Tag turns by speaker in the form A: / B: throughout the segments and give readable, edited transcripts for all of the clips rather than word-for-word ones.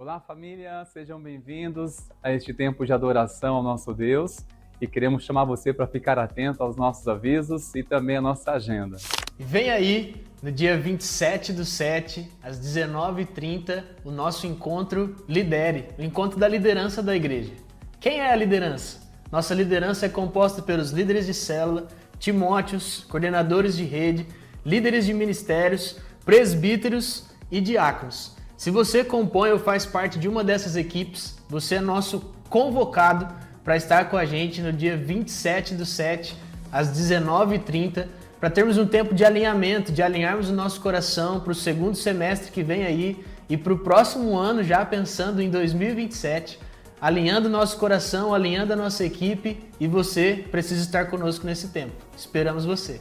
A: Olá, família, sejam bem-vindos a este tempo de adoração ao nosso Deus e queremos chamar você para ficar atento aos nossos avisos e também à nossa agenda.
B: E vem aí, no dia 27/7, às 19h30, o nosso encontro Lidere, o encontro da liderança da igreja. Quem é a liderança? Nossa liderança é composta pelos líderes de célula, timóteos, coordenadores de rede, líderes de ministérios, presbíteros e diáconos. Se você compõe ou faz parte de uma dessas equipes, você é nosso convocado para estar com a gente no dia 27/7, às 19h30, para termos um tempo de alinhamento, de alinharmos o nosso coração para o segundo semestre que vem aí e para o próximo ano, já pensando em 2027, alinhando o nosso coração, alinhando a nossa equipe, e você precisa estar conosco nesse tempo. Esperamos você!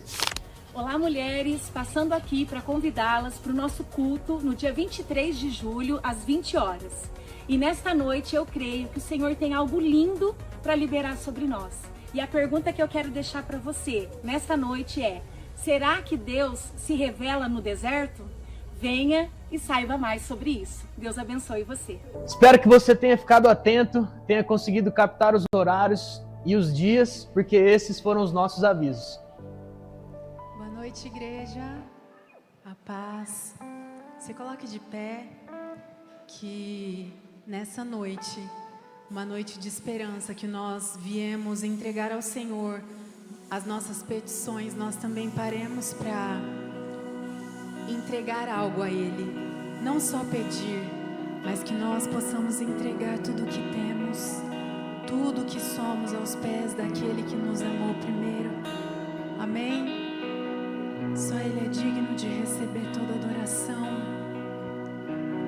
C: Olá, mulheres! Passando aqui para convidá-las para o nosso culto no dia 23 de julho, às 20 horas. E nesta noite eu creio que o Senhor tem algo lindo para liberar sobre nós. E a pergunta que eu quero deixar para você nesta noite é: será que Deus se revela no deserto? Venha e saiba mais sobre isso. Deus abençoe você.
B: Espero que você tenha ficado atento, tenha conseguido captar os horários e os dias, porque esses foram os nossos avisos.
D: Boa noite, igreja. A paz. Se coloque de pé, que nessa noite, uma noite de esperança, que nós viemos entregar ao Senhor as nossas petições, nós também paremos para entregar algo a Ele. Não só pedir, mas que nós possamos entregar tudo o que temos, tudo o que somos aos pés daquele que nos amou primeiro. Amém? Só Ele é digno de receber toda adoração.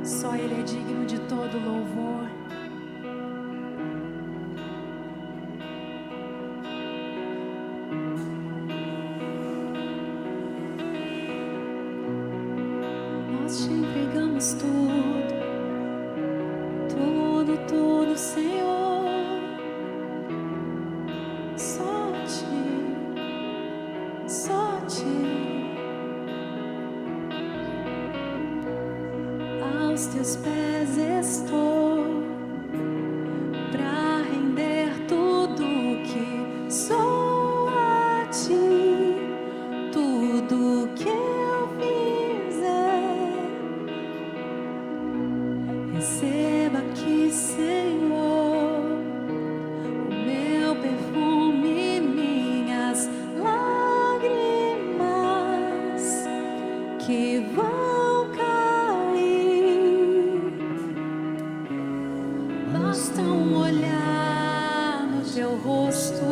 D: Só Ele é digno de todo louvor. Nós te entregamos tudo, tudo, tudo, Senhor. Só Ti. Aos Teus pés estou, pra render tudo que sou a Ti, tudo que eu fizer. Receba aqui, Senhor, o meu perfume, minhas lágrimas que vão cair. Basta um olhar no Teu rosto,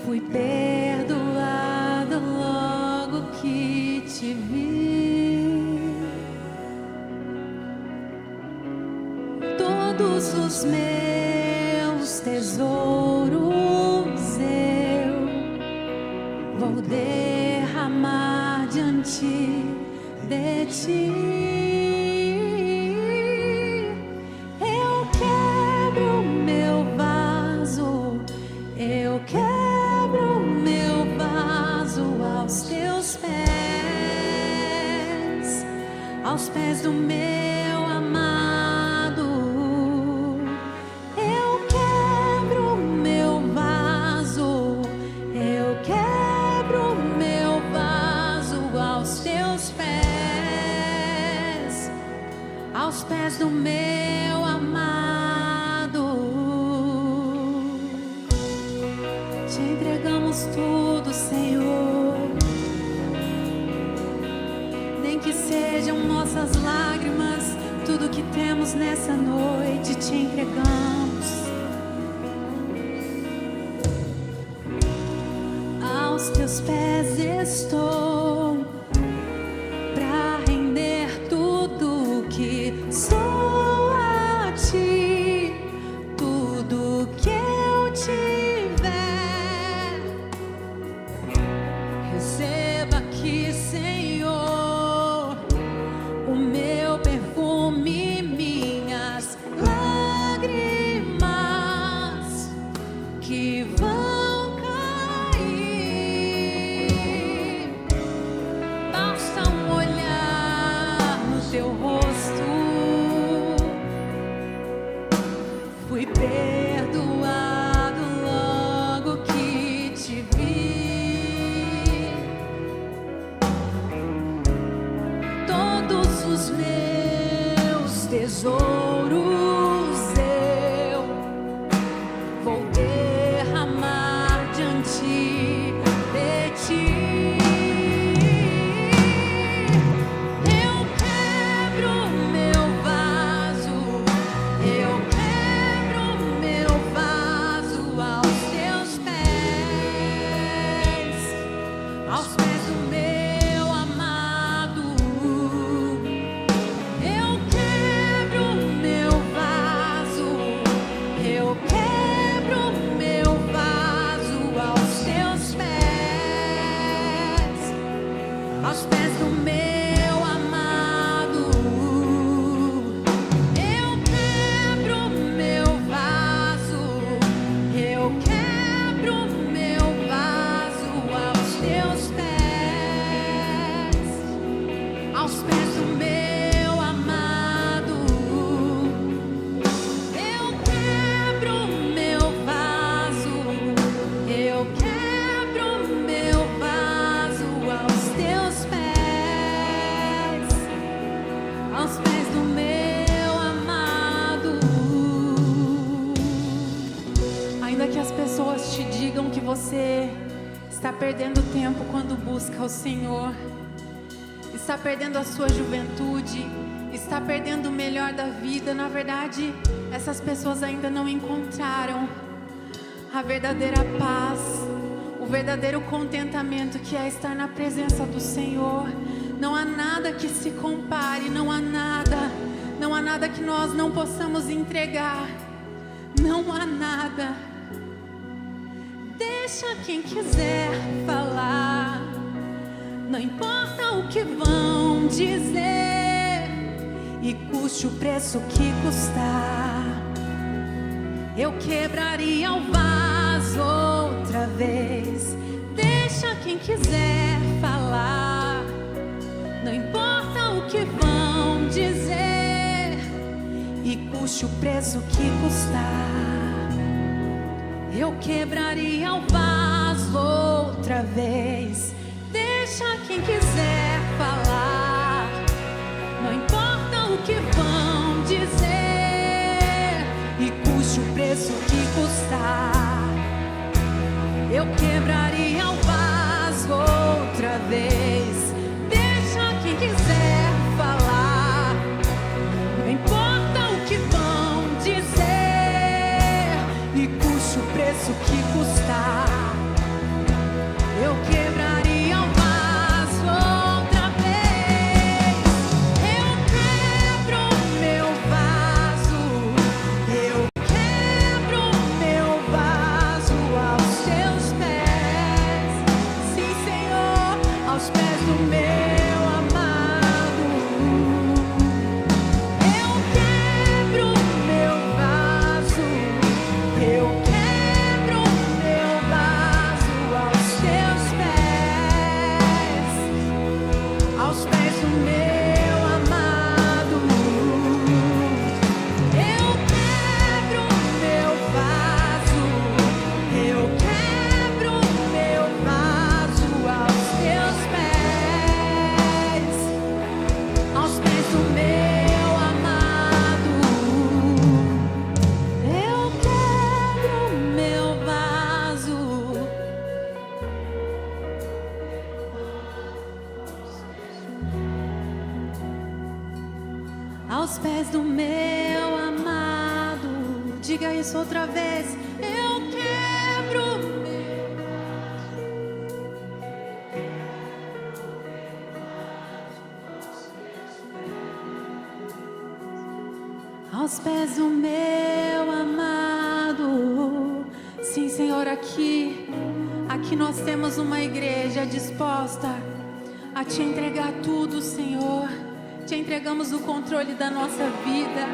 D: fui perdoada logo que Te vi. Todos os meus tesouros eu vou derramar diante de Ti. Eu quebro meu vaso, eu quebro meu vaso aos Teus pés do meu amado. Eu quebro meu vaso, eu quebro meu vaso aos Teus pés do meu amado. Te entregamos tudo, Senhor, nem que sejam nossas lágrimas, tudo que temos nessa noite Te entregamos. Aos Teus pés estou, pra render tudo que sou a Ti, tudo que eu tiver. Receba aqui, Senhor, o meu perfume, minhas lágrimas que vão cair. Basta um olhar no Teu rosto. Fui perdoado logo que te vi. Todos os meus tesouros eu vou derramar diante de ti. Você está perdendo tempo quando busca o Senhor, está perdendo a sua juventude, está perdendo o melhor da vida. Na verdade, essas pessoas ainda não encontraram a verdadeira paz, o verdadeiro contentamento que é estar na presença do Senhor. Não há nada que se compare, não há nada que nós não possamos entregar, não há nada. Deixa quem quiser falar, não importa o que vão dizer, e custe o preço que custar. Eu quebraria o vaso outra vez. Deixa quem quiser falar, não importa o que vão dizer, e custe o preço que custar. Eu quebraria o vaso outra vez. Deixa quem quiser falar, não importa o que vão dizer, e custe o preço que custar. Eu quebraria o vaso outra vez. Deixa quem quiser falar, não importa o que vão dizer, e custe o preço que custar. Eu quebraria o vaso outra vez. Eu quebro meu vaso, eu quebro meu vaso aos teus pés. Sim, Senhor, aos pés do meu amado. Eu quebro meu vaso, eu quebro meu vaso aos teus pés, aos pés do meu amado. Eu quebro meu vaso, eu quebro meu vaso aos teus pés, aos pés do meu amado. Eu quebro meu vaso. Aos pés do meu amado. Diga isso outra vez. Eu quebro aos pés do meu amado. Sim, Senhor, aqui nós temos uma igreja disposta a te entregar tudo, Senhor. Te entregamos o controle da nossa vida.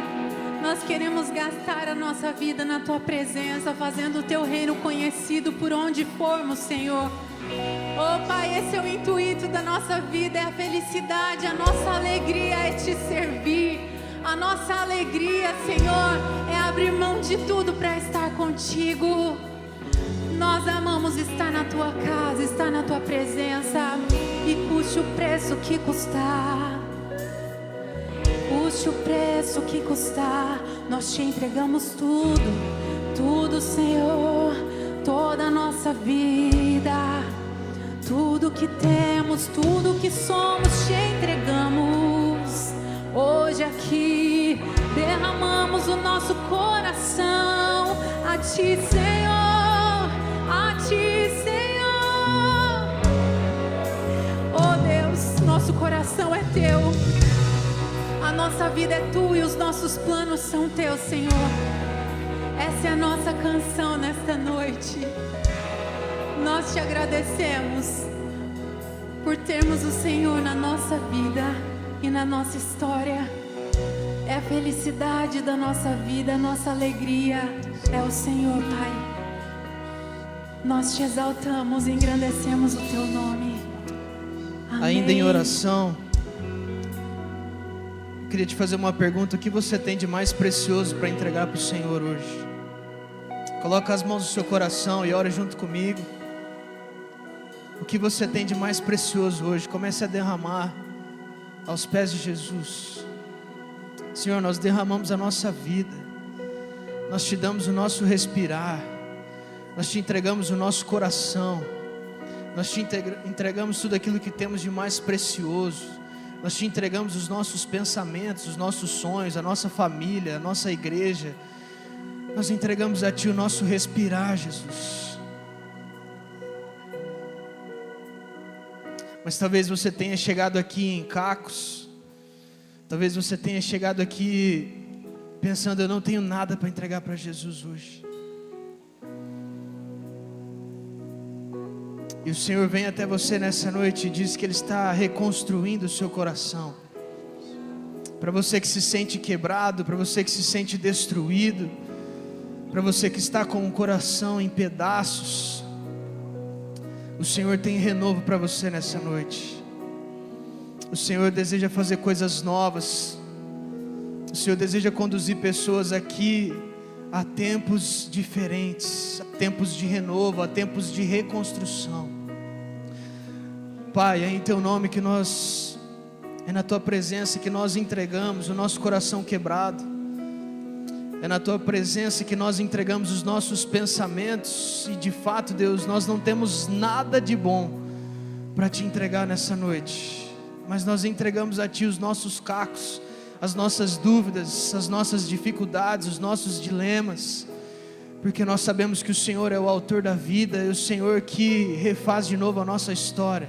D: Nós queremos gastar a nossa vida na Tua presença, fazendo o Teu reino conhecido por onde formos, Senhor. Oh Pai, esse é o intuito da nossa vida, é a felicidade, a nossa alegria é Te servir. A nossa alegria, Senhor, é abrir mão de tudo para estar contigo. Nós amamos estar na Tua casa, estar na Tua presença, e custe o preço que custar. Custe o preço que custar, nós Te entregamos tudo, tudo, Senhor, toda a nossa vida, tudo que temos, tudo que somos, Te entregamos. Hoje aqui derramamos o nosso coração a Ti, Senhor, a Ti, Senhor. Oh Deus, nosso coração é Teu, a nossa vida é Tua e os nossos planos são Teus, Senhor. Essa é a nossa canção nesta noite. Nós Te agradecemos por termos o Senhor na nossa vida e na nossa história. É a felicidade da nossa vida, a nossa alegria é o Senhor, Pai. Nós Te exaltamos e engrandecemos o Teu nome. Amém.
B: Ainda em oração, eu queria te fazer uma pergunta: o que você tem de mais precioso para entregar para o Senhor hoje? Coloca as mãos no seu coração e ora junto comigo. O que você tem de mais precioso hoje? Comece a derramar aos pés de Jesus. Senhor, nós derramamos a nossa vida, nós Te damos o nosso respirar, nós Te entregamos o nosso coração, nós Te entregamos tudo aquilo que temos de mais precioso, nós Te entregamos os nossos pensamentos, os nossos sonhos, a nossa família, a nossa igreja, nós entregamos a Ti o nosso respirar, Jesus. Mas talvez você tenha chegado aqui em cacos, talvez você tenha chegado aqui pensando: eu não tenho nada para entregar para Jesus hoje. E o Senhor vem até você nessa noite e diz que Ele está reconstruindo o seu coração. Para você que se sente quebrado, para você que se sente destruído, para você que está com o coração em pedaços, o Senhor tem renovo para você nessa noite. O Senhor deseja fazer coisas novas. O Senhor deseja conduzir pessoas aqui a tempos diferentes, a tempos de renovo, a tempos de reconstrução. Pai, é em Teu nome que nós, é na Tua presença que nós entregamos o nosso coração quebrado. É na Tua presença que nós entregamos os nossos pensamentos. E de fato, Deus, nós não temos nada de bom para Te entregar nessa noite, mas nós entregamos a Ti os nossos cacos, as nossas dúvidas, as nossas dificuldades, os nossos dilemas, porque nós sabemos que o Senhor é o autor da vida, é o Senhor que refaz de novo a nossa história.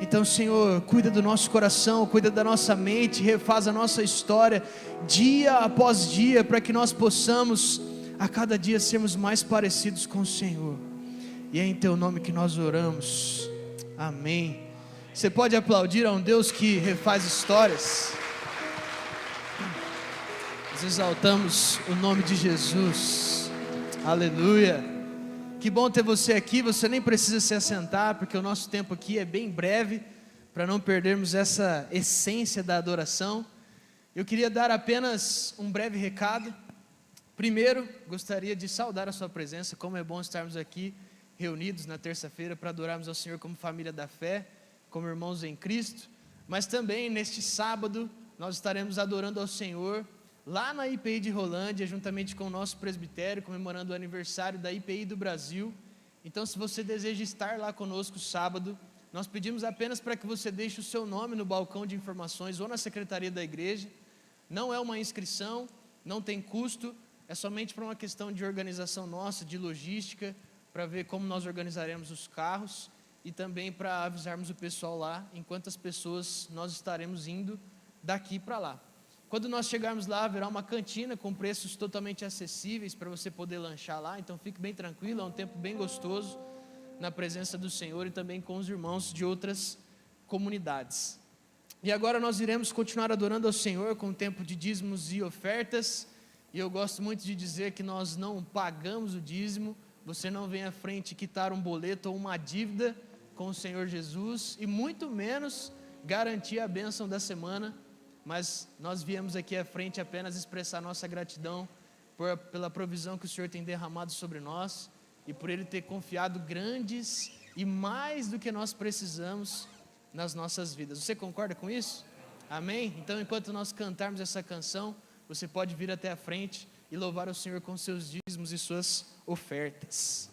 B: Então, Senhor, cuida do nosso coração, cuida da nossa mente, refaz a nossa história dia após dia, para que nós possamos a cada dia sermos mais parecidos com o Senhor. E é em Teu nome que nós oramos. Amém. Você pode aplaudir a um Deus que refaz histórias? Nós exaltamos o nome de Jesus. Aleluia. Que bom ter você aqui. Você nem precisa se assentar, porque o nosso tempo aqui é bem breve, para não perdermos essa essência da adoração. Eu queria dar apenas um breve recado. Primeiro, gostaria de saudar a sua presença. Como é bom estarmos aqui reunidos na terça-feira para adorarmos ao Senhor como família da fé, como irmãos em Cristo. Mas também neste sábado nós estaremos adorando ao Senhor lá na IPI de Rolândia, juntamente com o nosso presbitério, comemorando o aniversário da IPI do Brasil. Então, se você deseja estar lá conosco sábado, nós pedimos apenas para que você deixe o seu nome no balcão de informações ou na secretaria da igreja. Não é uma inscrição, não tem custo, é somente para uma questão de organização nossa, de logística, para ver como nós organizaremos os carros e também para avisarmos o pessoal lá em quantas pessoas nós estaremos indo daqui para lá. Quando nós chegarmos lá, haverá uma cantina com preços totalmente acessíveis para você poder lanchar lá, então fique bem tranquilo, é um tempo bem gostoso na presença do Senhor e também com os irmãos de outras comunidades. E agora nós iremos continuar adorando ao Senhor com o tempo de dízimos e ofertas. E eu gosto muito de dizer que nós não pagamos o dízimo. Você não vem à frente quitar um boleto ou uma dívida com o Senhor Jesus, e muito menos garantir a bênção da semana. Mas nós viemos aqui à frente apenas expressar nossa gratidão pela provisão que o Senhor tem derramado sobre nós, e por Ele ter confiado grandes e mais do que nós precisamos nas nossas vidas. Você concorda com isso? Amém? Então, enquanto nós cantarmos essa canção, você pode vir até a frente e louvar o Senhor com seus dízimos e suas ofertas.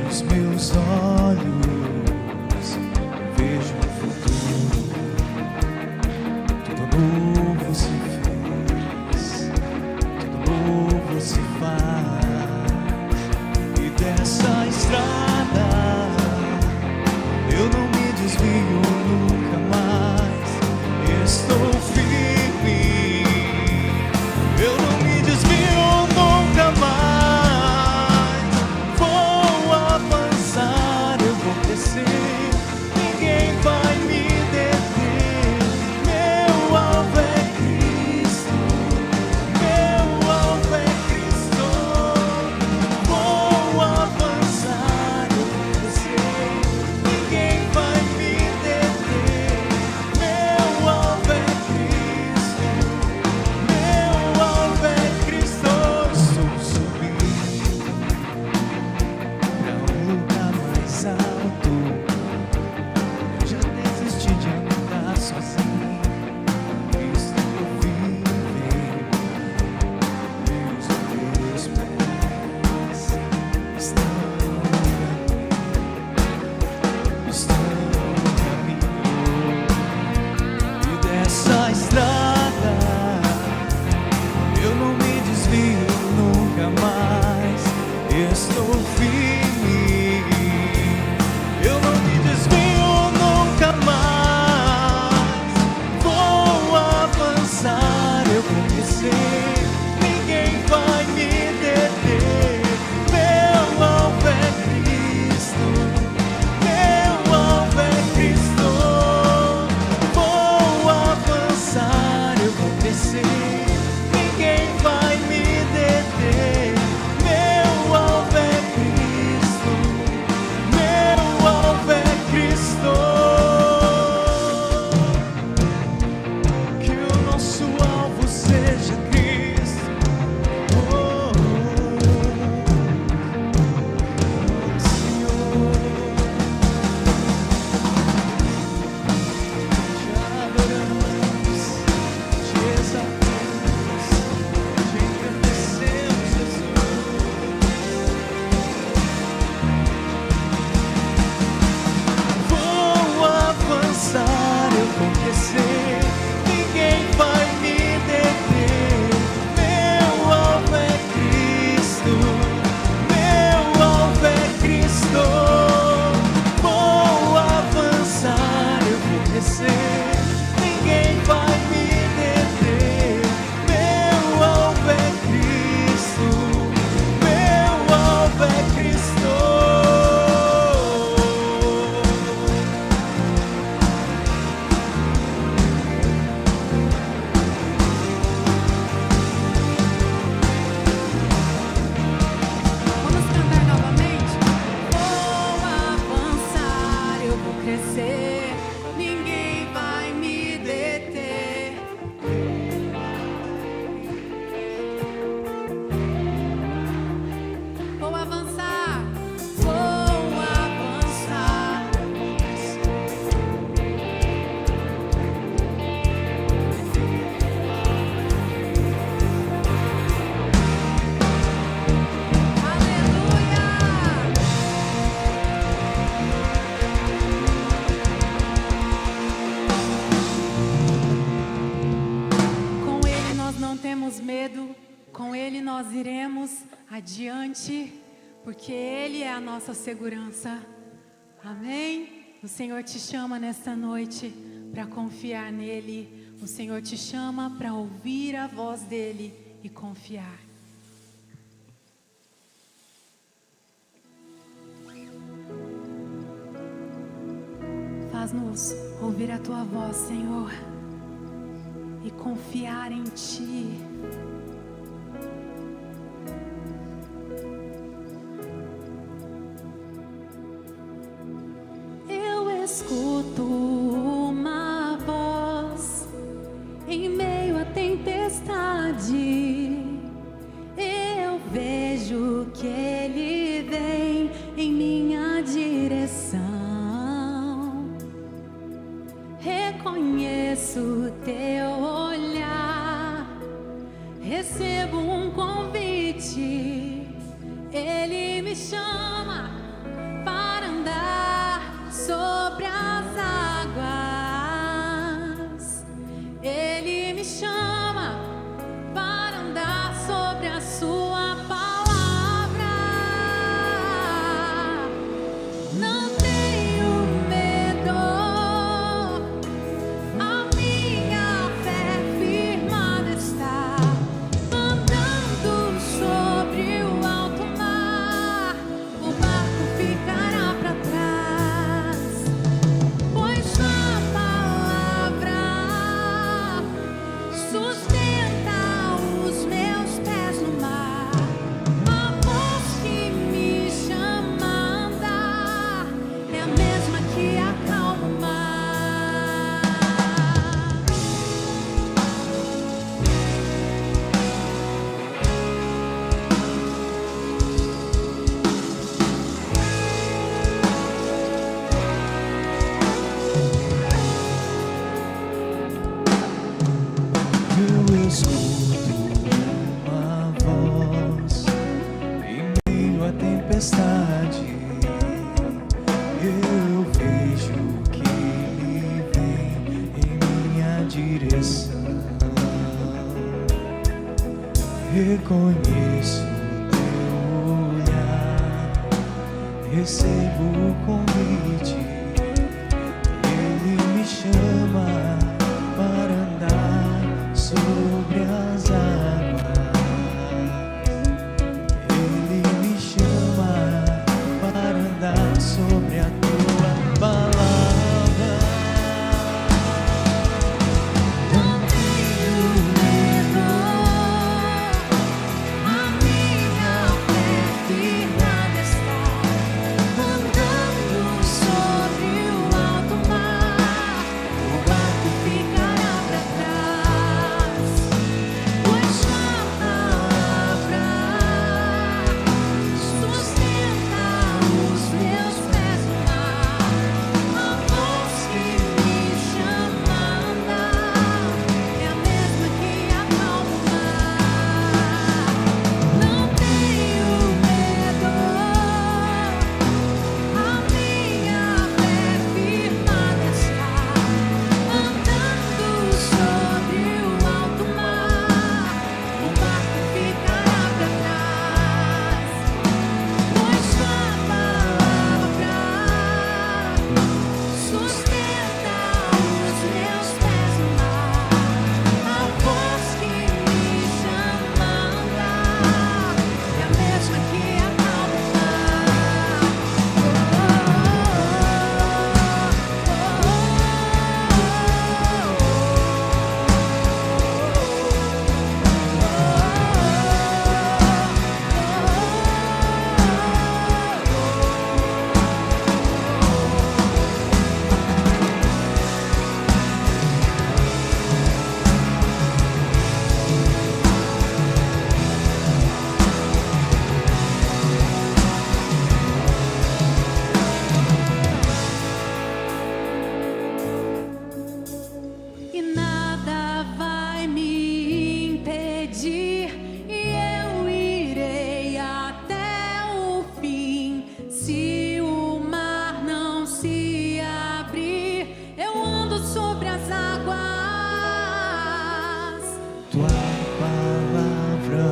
E: Os meus olhos vejo o futuro, tudo novo se fez, tudo novo se faz, e dessa estrada eu não me desvio nunca mais, estou firme, eu não me desvio nunca mais. Ninguém vai me deter. Meu alvo é Cristo, meu alvo é Cristo. Vou avançar, eu vou crescer. Ninguém vai me deter. Meu alvo é Cristo, meu alvo é Cristo. Estou subindo para um lugar mais alto.
D: Ele nós iremos adiante, porque Ele é a nossa segurança. Amém? O Senhor te chama nesta noite para confiar nele. O Senhor te chama para ouvir a voz dele e confiar. Faz-nos ouvir a tua voz, Senhor, e confiar em ti. Eu escuto uma voz em meio à tempestade. Eu vejo que Ele vem em minha direção. Reconheço teu olhar, recebo um convite. Ele me chama para andar sobre as águas. Ele me chama para andar sobre a sua palavra. Não tenho medo. A minha fé firmada está, andando sobre o alto mar. O barco ficará para trás, pois a palavra sustenta os meus pés no mar. A voz que me chama a andar é a mesma que acalma o mar.
E: Eu escuto uma voz em meio à tempestade. Eu vejo que Ele vem em minha direção. Reconheço teu olhar, recebo o convite. Ele me chama para andar sobre as águas. Ele me chama para andar sobre a tua palavra. Não tenho medo. A minha fé firmada está, andando sobre o alto mar. O barco ficará para trás, pois a palavra sustenta os meus pés no mar. A voz que me chama a andar é a mesma que acalma o mar. Não tenho medo. A minha fé firmada está, andando sobre o alto mar. O barco ficará para trás, pois a palavra sustenta os meus pés no mar. A voz que me chama a andar é a mesma que acalma o mar. E nada vai me impedir, e eu irei até o fim. Se o mar não se abrir, eu ando sobre as águas. Tua palavra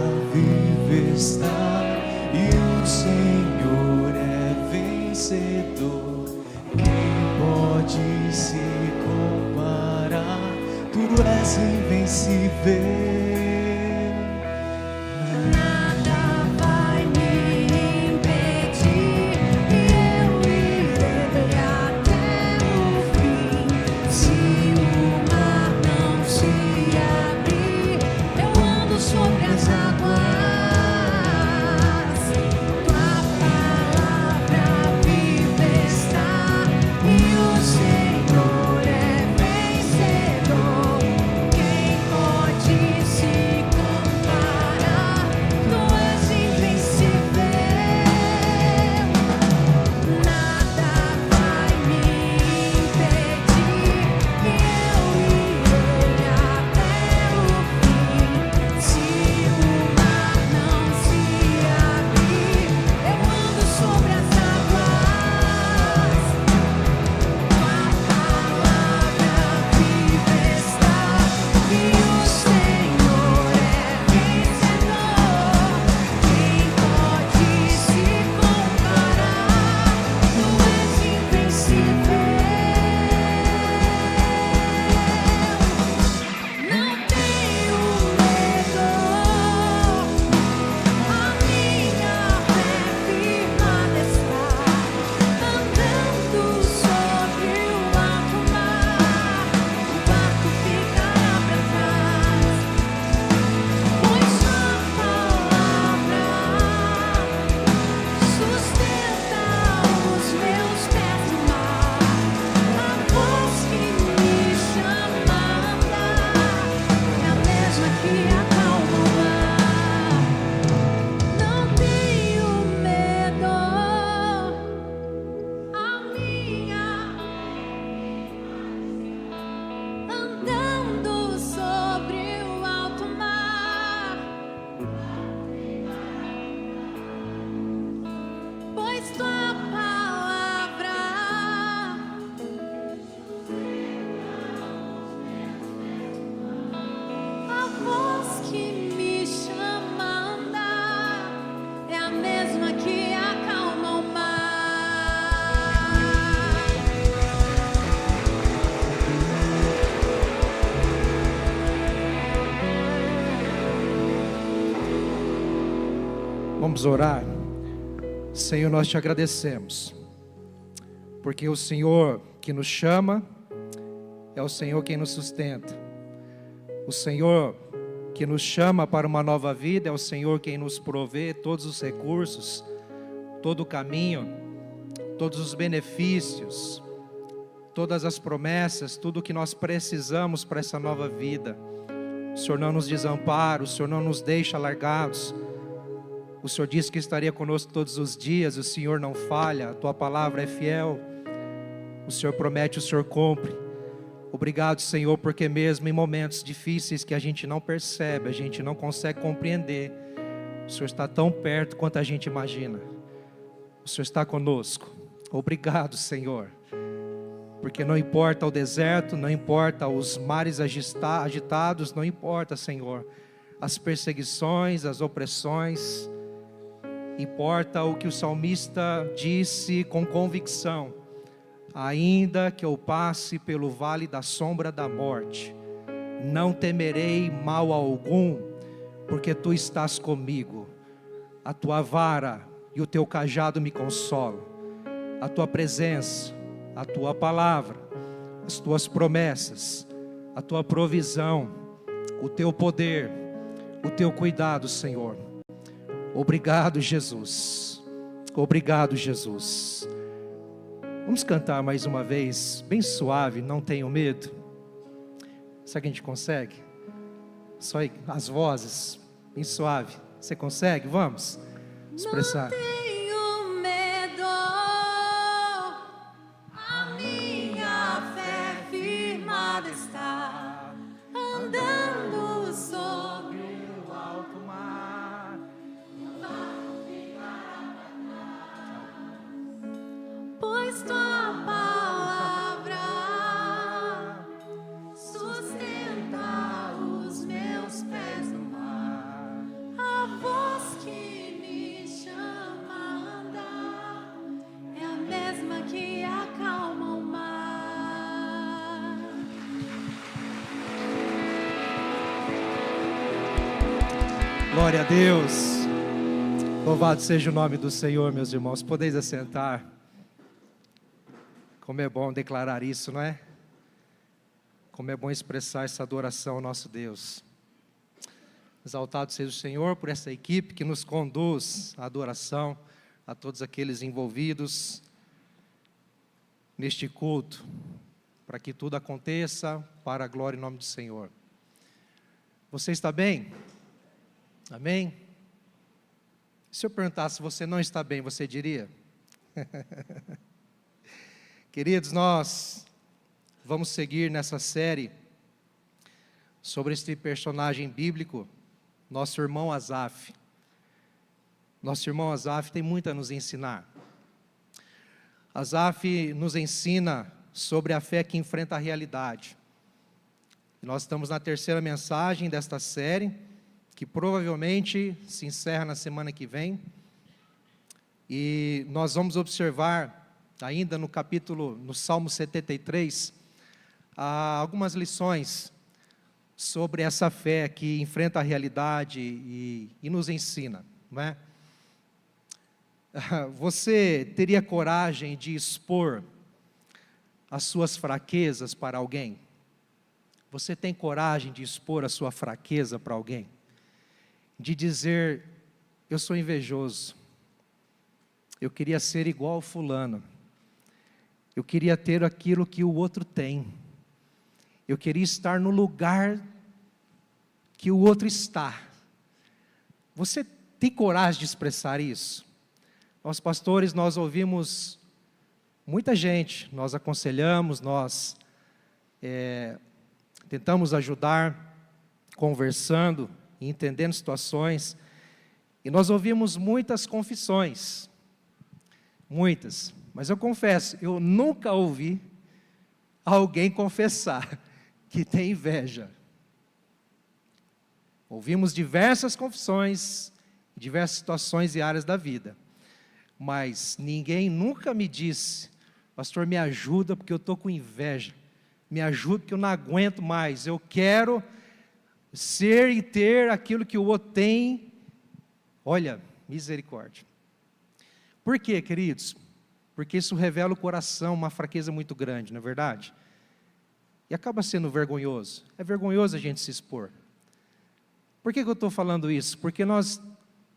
F: vencedor. Quem pode se comparar? Tu és invencível.
E: Nada vai me impedir, eu irei até o fim. Se o mar não se abrir, eu ando sobre as águas. Tua palavra viva está, e o Senhor é vencedor. Quem pode se comparar? Tu és invencível. Nada vai me impedir, eu irei até o fim. Se o mar não se abrir, eu ando sobre as águas. Tua palavra viva está, e o Senhor é vencedor. Quem pode se comparar? Tu és invencível. Não tenho medo, a minha fé firmada está, andando sobre o alto mar. O barco ficará pra trás, pois sua palavra sustenta os meus pés no mar. A voz que me chama a andar é a mesma que acalma o mar. Não tenho medo, a minha andando sobre o alto mar, pois tua palavra a voz que me chama a andar é a mesma que acalma o mar.
G: Vamos orar. Senhor, nós te agradecemos, porque o Senhor que nos chama é o Senhor quem nos sustenta. O Senhor que nos chama para uma nova vida é o Senhor quem nos provê todos os recursos, todo o caminho, todos os benefícios, todas as promessas, tudo o que nós precisamos para essa nova vida. O Senhor não nos desampara, o Senhor não nos deixa largados. O Senhor disse que estaria conosco todos os dias, o Senhor não falha, a Tua palavra é fiel. O Senhor promete, o Senhor cumpre. Obrigado, Senhor, porque mesmo em momentos difíceis que a gente não percebe, a gente não consegue compreender, o Senhor está tão perto quanto a gente imagina. O Senhor está conosco. Obrigado, Senhor, porque não importa o deserto, não importa os mares agitados, não importa, Senhor, as perseguições, as opressões. Importa o que o salmista disse com convicção: ainda que eu passe pelo vale da sombra da morte, não temerei mal algum, porque Tu estás comigo. A Tua vara e o Teu cajado me consolam. A Tua presença, a Tua palavra, as Tuas promessas, a Tua provisão, o Teu poder, o Teu cuidado, Senhor. Obrigado, Jesus. Obrigado, Jesus. Vamos cantar mais uma vez, bem suave, não tenho medo. Será que a gente consegue? Só as vozes, bem suave. Você consegue? Vamos expressar.
E: Não tenho medo, a minha fé firmada está, andando sobre o alto mar. Pois Tua palavra sustenta os meus pés no mar. A voz que me chama
G: Glória a Deus. Louvado seja o nome do Senhor, meus irmãos. Podeis assentar. Como é bom declarar isso, não é? Como é bom expressar essa adoração ao nosso Deus. Exaltado seja o Senhor por essa equipe que nos conduz à adoração, a todos aqueles envolvidos neste culto, para que tudo aconteça para a glória e nome do Senhor. Você está bem? Amém? Se eu perguntasse se você não está bem, você diria? Queridos, nós vamos seguir nessa série sobre este personagem bíblico, nosso irmão Asaf. Nosso irmão Asaf tem muito a nos ensinar. Asaf nos ensina sobre a fé que enfrenta a realidade. Nós estamos na terceira mensagem desta série, que provavelmente se encerra na semana que vem. E nós vamos observar, ainda no Salmo 73, algumas lições sobre essa fé que enfrenta a realidade e nos ensina, não é? Você teria coragem de expor as suas fraquezas para alguém? Você tem coragem de expor a sua fraqueza para alguém? De dizer, eu sou invejoso, eu queria ser igual ao fulano, eu queria ter aquilo que o outro tem, eu queria estar no lugar que o outro está. Você tem coragem de expressar isso? Nós pastores, nós ouvimos muita gente, nós aconselhamos, nós tentamos ajudar, conversando, entendendo situações, e nós ouvimos muitas confissões, muitas, mas eu confesso, eu nunca ouvi alguém confessar que tem inveja. Ouvimos diversas confissões, diversas situações e áreas da vida, mas ninguém nunca me disse, pastor, me ajuda porque eu estou com inveja, me ajuda porque eu não aguento mais, eu quero ser e ter aquilo que o outro tem. Olha, misericórdia. Por quê, queridos? Porque isso revela o coração, uma fraqueza muito grande, não é verdade? E acaba sendo vergonhoso. É vergonhoso a gente se expor. Por que eu estou falando isso? Porque nós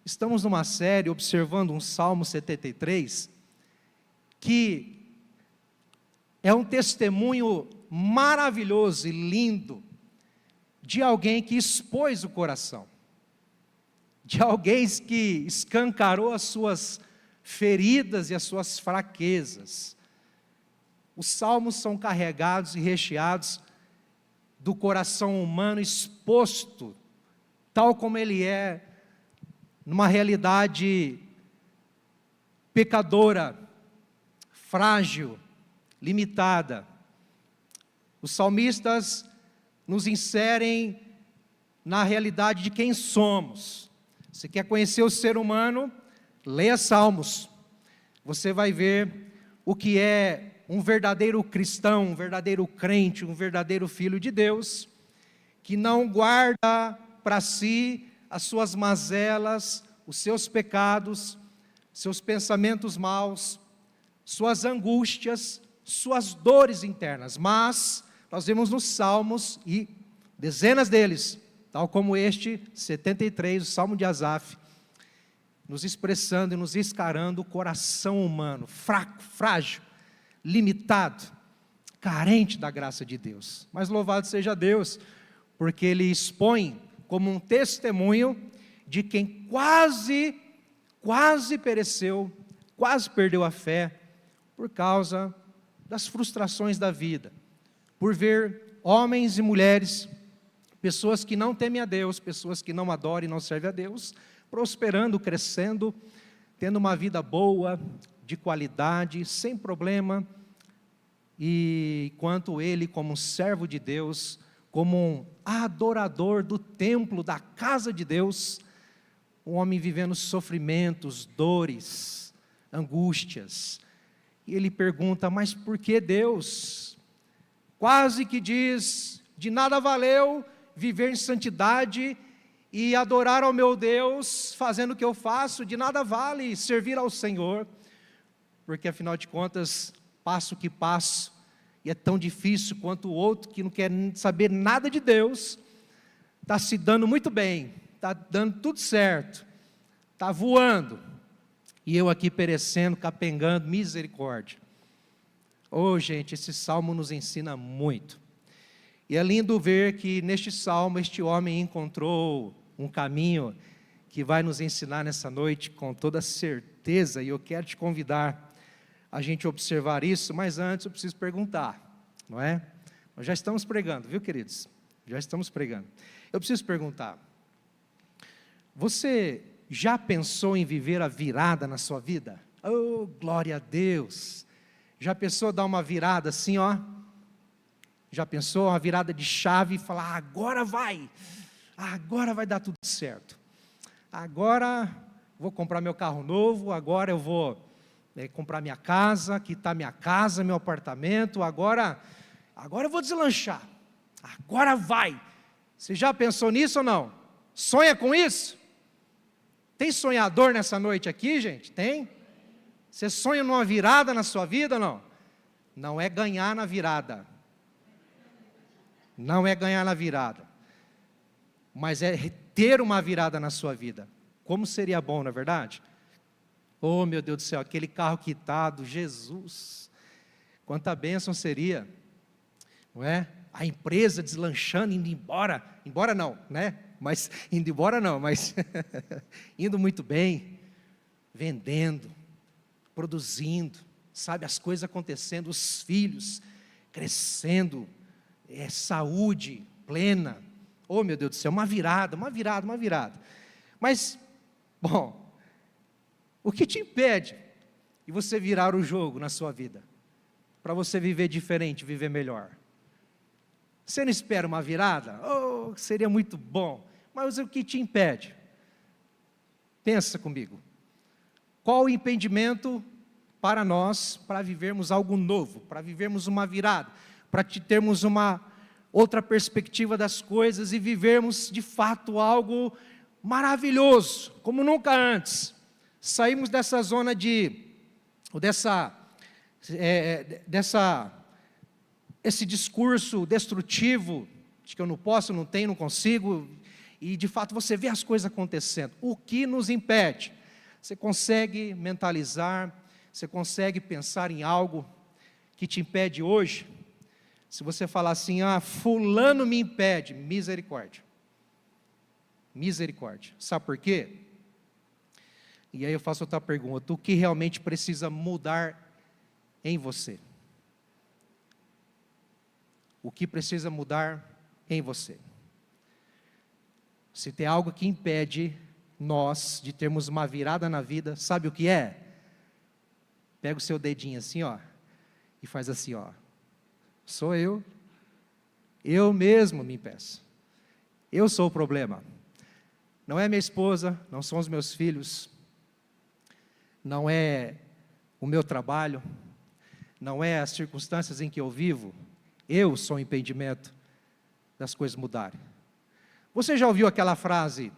G: estamos numa série observando um Salmo 73, que é um testemunho maravilhoso e lindo de alguém que expôs o coração, de alguém que escancarou as suas feridas e as suas fraquezas. Os salmos são carregados e recheados do coração humano exposto, tal como ele é, numa realidade pecadora, frágil, limitada. Os salmistas nos inserem na realidade de quem somos. Você quer conhecer o ser humano? Leia Salmos. Você vai ver o que é um verdadeiro cristão, um verdadeiro crente, um verdadeiro filho de Deus, que não guarda para si as suas mazelas, os seus pecados, seus pensamentos maus, suas angústias, suas dores internas, mas nós vemos nos Salmos, e dezenas deles, tal como este 73, o Salmo de Asaf, nos expressando e nos escarando o coração humano, fraco, frágil, limitado, carente da graça de Deus. Mas louvado seja Deus, porque Ele expõe como um testemunho de quem quase pereceu, quase perdeu a fé, por causa das frustrações da vida, por ver homens e mulheres, pessoas que não temem a Deus, pessoas que não adoram e não servem a Deus, prosperando, crescendo, tendo uma vida boa, de qualidade, sem problema, e enquanto ele, como um servo de Deus, como um adorador do templo, da casa de Deus, um homem vivendo sofrimentos, dores, angústias, e ele pergunta, mas por que Deus? Quase que diz, de nada valeu viver em santidade e adorar ao meu Deus, fazendo o que eu faço, de nada vale servir ao Senhor, porque afinal de contas, passo que passo, e é tão difícil quanto o outro que não quer saber nada de Deus, está se dando muito bem, está dando tudo certo, está voando, e eu aqui perecendo, capengando, misericórdia. Oh, gente, esse salmo nos ensina muito. E é lindo ver que neste salmo, este homem encontrou um caminho que vai nos ensinar nessa noite com toda certeza, e eu quero te convidar a gente observar isso, mas antes eu preciso perguntar, não é? Nós já estamos pregando, viu, queridos? Já estamos pregando. Eu preciso perguntar, você já pensou em viver a virada na sua vida? Oh, glória a Deus! Já pensou dar uma virada assim, ó? Já pensou uma virada de chave e falar, agora vai dar tudo certo. Agora vou comprar meu carro novo, agora eu vou comprar minha casa, quitar minha casa, meu apartamento, agora eu vou deslanchar. Agora vai. Você já pensou nisso ou não? Sonha com isso? Tem sonhador nessa noite aqui, gente? Tem? Você sonha numa virada na sua vida ou não? Não é ganhar na virada. Não é ganhar na virada. Mas é ter uma virada na sua vida. Como seria bom, não é verdade? Oh, meu Deus do céu, aquele carro quitado, Jesus. Quanta bênção seria. Não é? A empresa deslanchando, indo embora. Embora não, né? Mas indo embora não, mas indo muito bem. Vendendo. Produzindo, sabe, as coisas acontecendo, os filhos crescendo, saúde plena. Oh, meu Deus do céu, uma virada. Mas, bom, o que te impede de você virar o jogo na sua vida? Para você viver diferente, viver melhor. Você não espera uma virada? Oh, seria muito bom. Mas o que te impede? Pensa comigo. Qual o impedimento para nós, para vivermos algo novo, para vivermos uma virada, para termos uma outra perspectiva das coisas e vivermos de fato algo maravilhoso, como nunca antes. Saímos dessa zona esse discurso destrutivo, de que eu não posso, não tenho, não consigo, e de fato você vê as coisas acontecendo. O que nos impede? Você consegue mentalizar, você consegue pensar em algo que te impede hoje? Se você falar assim, fulano me impede, misericórdia. Misericórdia. Sabe por quê? E aí eu faço outra pergunta, o que realmente precisa mudar em você? O que precisa mudar em você? Se tem algo que impede nós de termos uma virada na vida, sabe o que é? Pega o seu dedinho assim, ó, e faz assim, ó. Sou eu mesmo me impeço. Eu sou o problema. Não é minha esposa, não são os meus filhos, não é o meu trabalho, não é as circunstâncias em que eu vivo. Eu sou o impedimento das coisas mudarem. Você já ouviu aquela frase,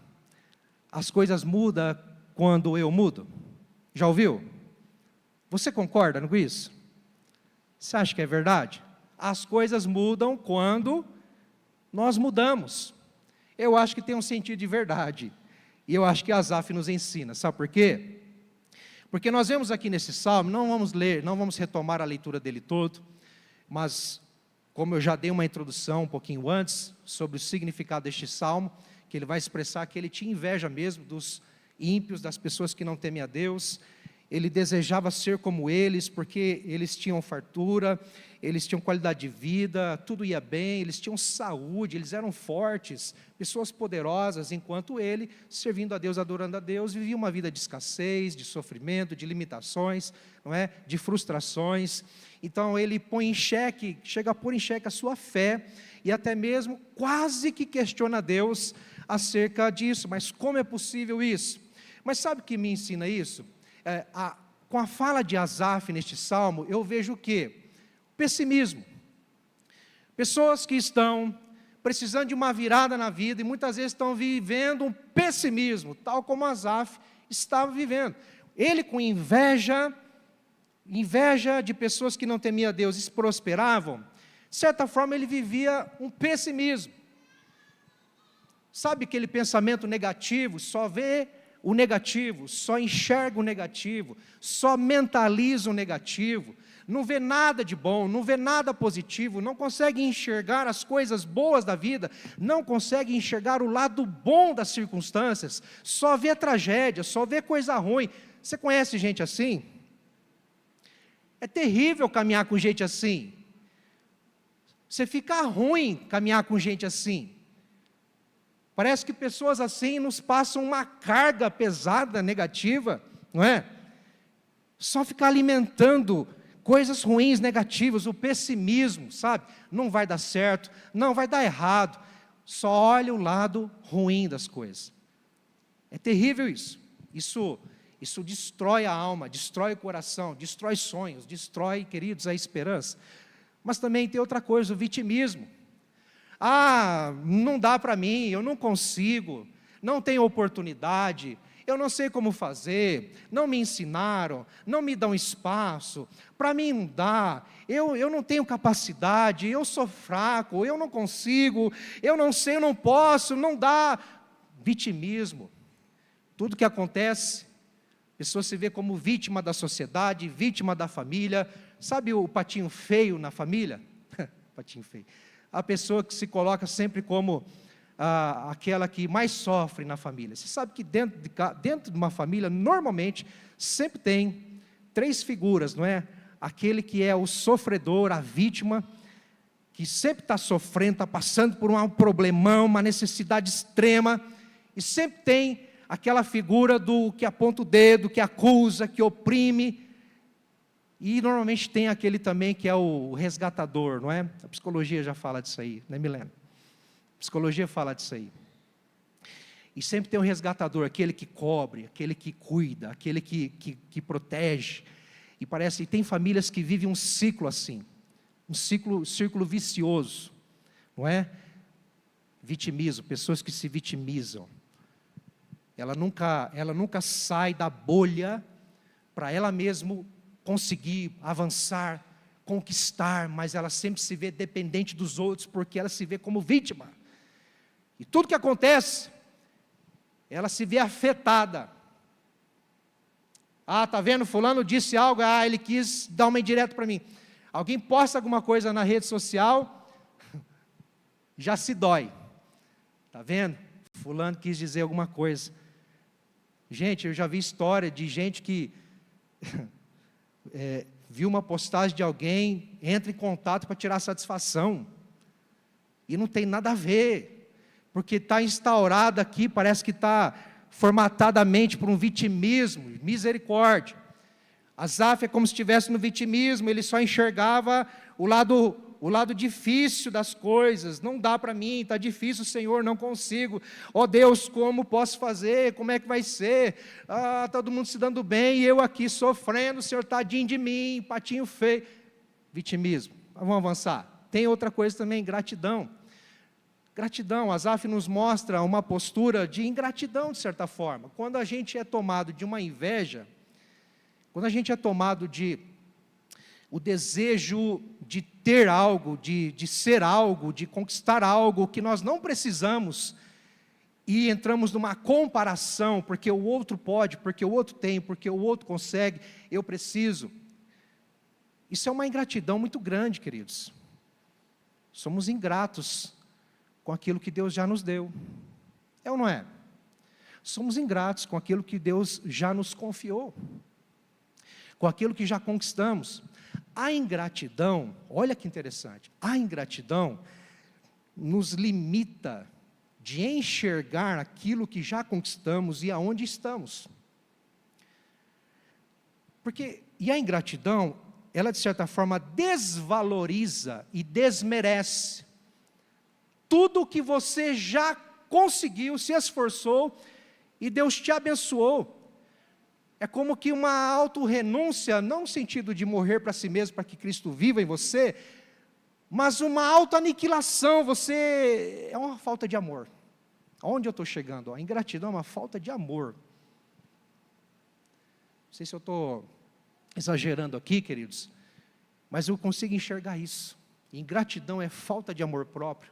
G: as coisas mudam quando eu mudo? Já ouviu? Você concorda com isso? Você acha que é verdade? As coisas mudam quando nós mudamos. Eu acho que tem um sentido de verdade. E eu acho que Asaf nos ensina. Sabe por quê? Porque nós vemos aqui nesse salmo, não vamos ler, não vamos retomar a leitura dele todo, mas como eu já dei uma introdução um pouquinho antes, sobre o significado deste salmo, que ele vai expressar que ele tinha inveja mesmo dos ímpios, das pessoas que não temem a Deus. Ele desejava ser como eles, porque eles tinham fartura, eles tinham qualidade de vida, tudo ia bem, eles tinham saúde, eles eram fortes, pessoas poderosas, enquanto ele, servindo a Deus, adorando a Deus, vivia uma vida de escassez, de sofrimento, de limitações, não é? De frustrações. Então ele põe em xeque, chega a pôr em xeque a sua fé, e até mesmo quase que questiona Deus acerca disso. Mas como é possível isso? Mas sabe o que me ensina isso? Com a fala de Asaf neste salmo, eu vejo o quê? Pessimismo. Pessoas que estão precisando de uma virada na vida, e muitas vezes estão vivendo um pessimismo, tal como Asaf estava vivendo. Ele com inveja de pessoas que não temiam a Deus e prosperavam, de certa forma ele vivia um pessimismo. Sabe aquele pensamento negativo, só vê o negativo, só enxerga o negativo, só mentaliza o negativo, não vê nada de bom, não vê nada positivo, não consegue enxergar as coisas boas da vida, não consegue enxergar o lado bom das circunstâncias, só vê tragédia, só vê coisa ruim. Você conhece gente assim? É terrível caminhar com gente assim. Você fica ruim caminhar com gente assim. Parece que pessoas assim nos passam uma carga pesada, negativa, não é? Só ficar alimentando coisas ruins, negativas, o pessimismo, sabe? Não vai dar certo, não vai dar errado. Só olha o lado ruim das coisas. É terrível isso. Isso destrói a alma, destrói o coração, destrói sonhos, destrói, queridos, a esperança. Mas também tem outra coisa, o vitimismo. Ah, não dá para mim, eu não consigo, não tenho oportunidade, eu não sei como fazer, não me ensinaram, não me dão espaço, para mim não dá, eu não tenho capacidade, eu sou fraco, eu não consigo, eu não sei, eu não posso, não dá. Vitimismo. Tudo que acontece, a pessoa se vê como vítima da sociedade, vítima da família. Sabe o patinho feio na família? Patinho feio. A pessoa que se coloca sempre como aquela que mais sofre na família. Você sabe que dentro de uma família, normalmente, sempre tem 3 figuras, não é? Aquele que é o sofredor, a vítima, que sempre está sofrendo, está passando por um problemão, uma necessidade extrema, e sempre tem aquela figura do que aponta o dedo, que acusa, que oprime. E normalmente tem aquele também que é o resgatador, não é? A psicologia já fala disso aí, né, Milena? A psicologia fala disso aí. E sempre tem um resgatador, aquele que cobre, aquele que cuida, aquele que protege. E parece que tem famílias que vivem um ciclo assim, um círculo vicioso, não é? Vitimismo, pessoas que se vitimizam. Ela nunca sai da bolha para ela mesma conseguir avançar, conquistar, mas ela sempre se vê dependente dos outros, porque ela se vê como vítima. E tudo que acontece, ela se vê afetada. Ah, está vendo, fulano disse algo, ele quis dar uma indireta para mim. Alguém posta alguma coisa na rede social, já se dói. Está vendo? Fulano quis dizer alguma coisa. Gente, eu já vi história de gente que viu uma postagem de alguém, entra em contato para tirar satisfação, e não tem nada a ver, porque está instaurado aqui, parece que está formatada a mente por um vitimismo, misericórdia. Asaf é como se estivesse no vitimismo, ele só enxergava o lado difícil das coisas. Não dá para mim, está difícil, Senhor, não consigo. Ó Deus, como posso fazer? Como é que vai ser? Todo mundo se dando bem, e eu aqui sofrendo, Senhor, tadinho de mim, patinho feio. Vitimismo. Vamos avançar. Tem outra coisa também, gratidão. Gratidão, Asaf nos mostra uma postura de ingratidão, de certa forma. Quando a gente é tomado de uma inveja, quando a gente é tomado de o desejo de ter algo, de ser algo, de conquistar algo que nós não precisamos, e entramos numa comparação, porque o outro pode, porque o outro tem, porque o outro consegue, eu preciso. Isso é uma ingratidão muito grande, queridos. Somos ingratos com aquilo que Deus já nos deu. É ou não é? Somos ingratos com aquilo que Deus já nos confiou, com aquilo que já conquistamos. A ingratidão, olha que interessante, a ingratidão nos limita de enxergar aquilo que já conquistamos e aonde estamos. E a ingratidão, ela de certa forma desvaloriza e desmerece tudo o que você já conseguiu, se esforçou e Deus te abençoou. É como que uma autorrenúncia, não no sentido de morrer para si mesmo, para que Cristo viva em você, mas uma autoaniquilação. Você é uma falta de amor. Aonde eu estou chegando? A ingratidão é uma falta de amor. Não sei se eu estou exagerando aqui, queridos, mas eu consigo enxergar isso. Ingratidão é falta de amor próprio,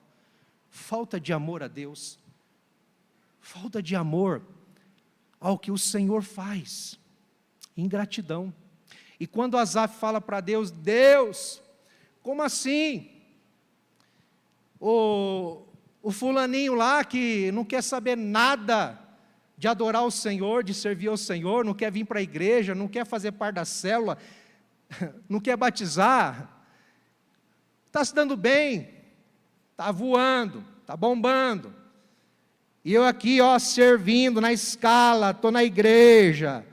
G: falta de amor a Deus, falta de amor ao que o Senhor faz. Ingratidão. E quando Asaf fala para Deus: Deus, como assim? O fulaninho lá que não quer saber nada de adorar o Senhor, de servir ao Senhor, não quer vir para a igreja, não quer fazer parte da célula, não quer batizar, está se dando bem, está voando, está bombando, e eu aqui, servindo na escala, estou na igreja,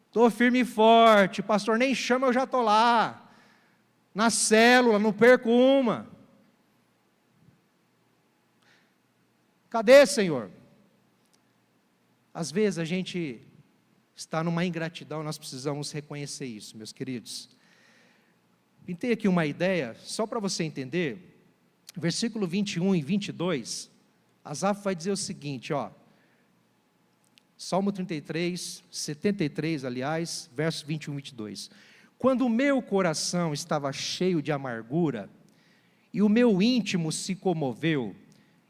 G: estou firme e forte, o pastor nem chama, eu já estou lá, na célula, não perco uma. Cadê, Senhor? Às vezes a gente está numa ingratidão, nós precisamos reconhecer isso, meus queridos. Pintei aqui uma ideia, só para você entender, versículo 21 e 22, Asaf vai dizer o seguinte, Salmo 33, 73, aliás, versos 21 e 22. Quando o meu coração estava cheio de amargura, e o meu íntimo se comoveu,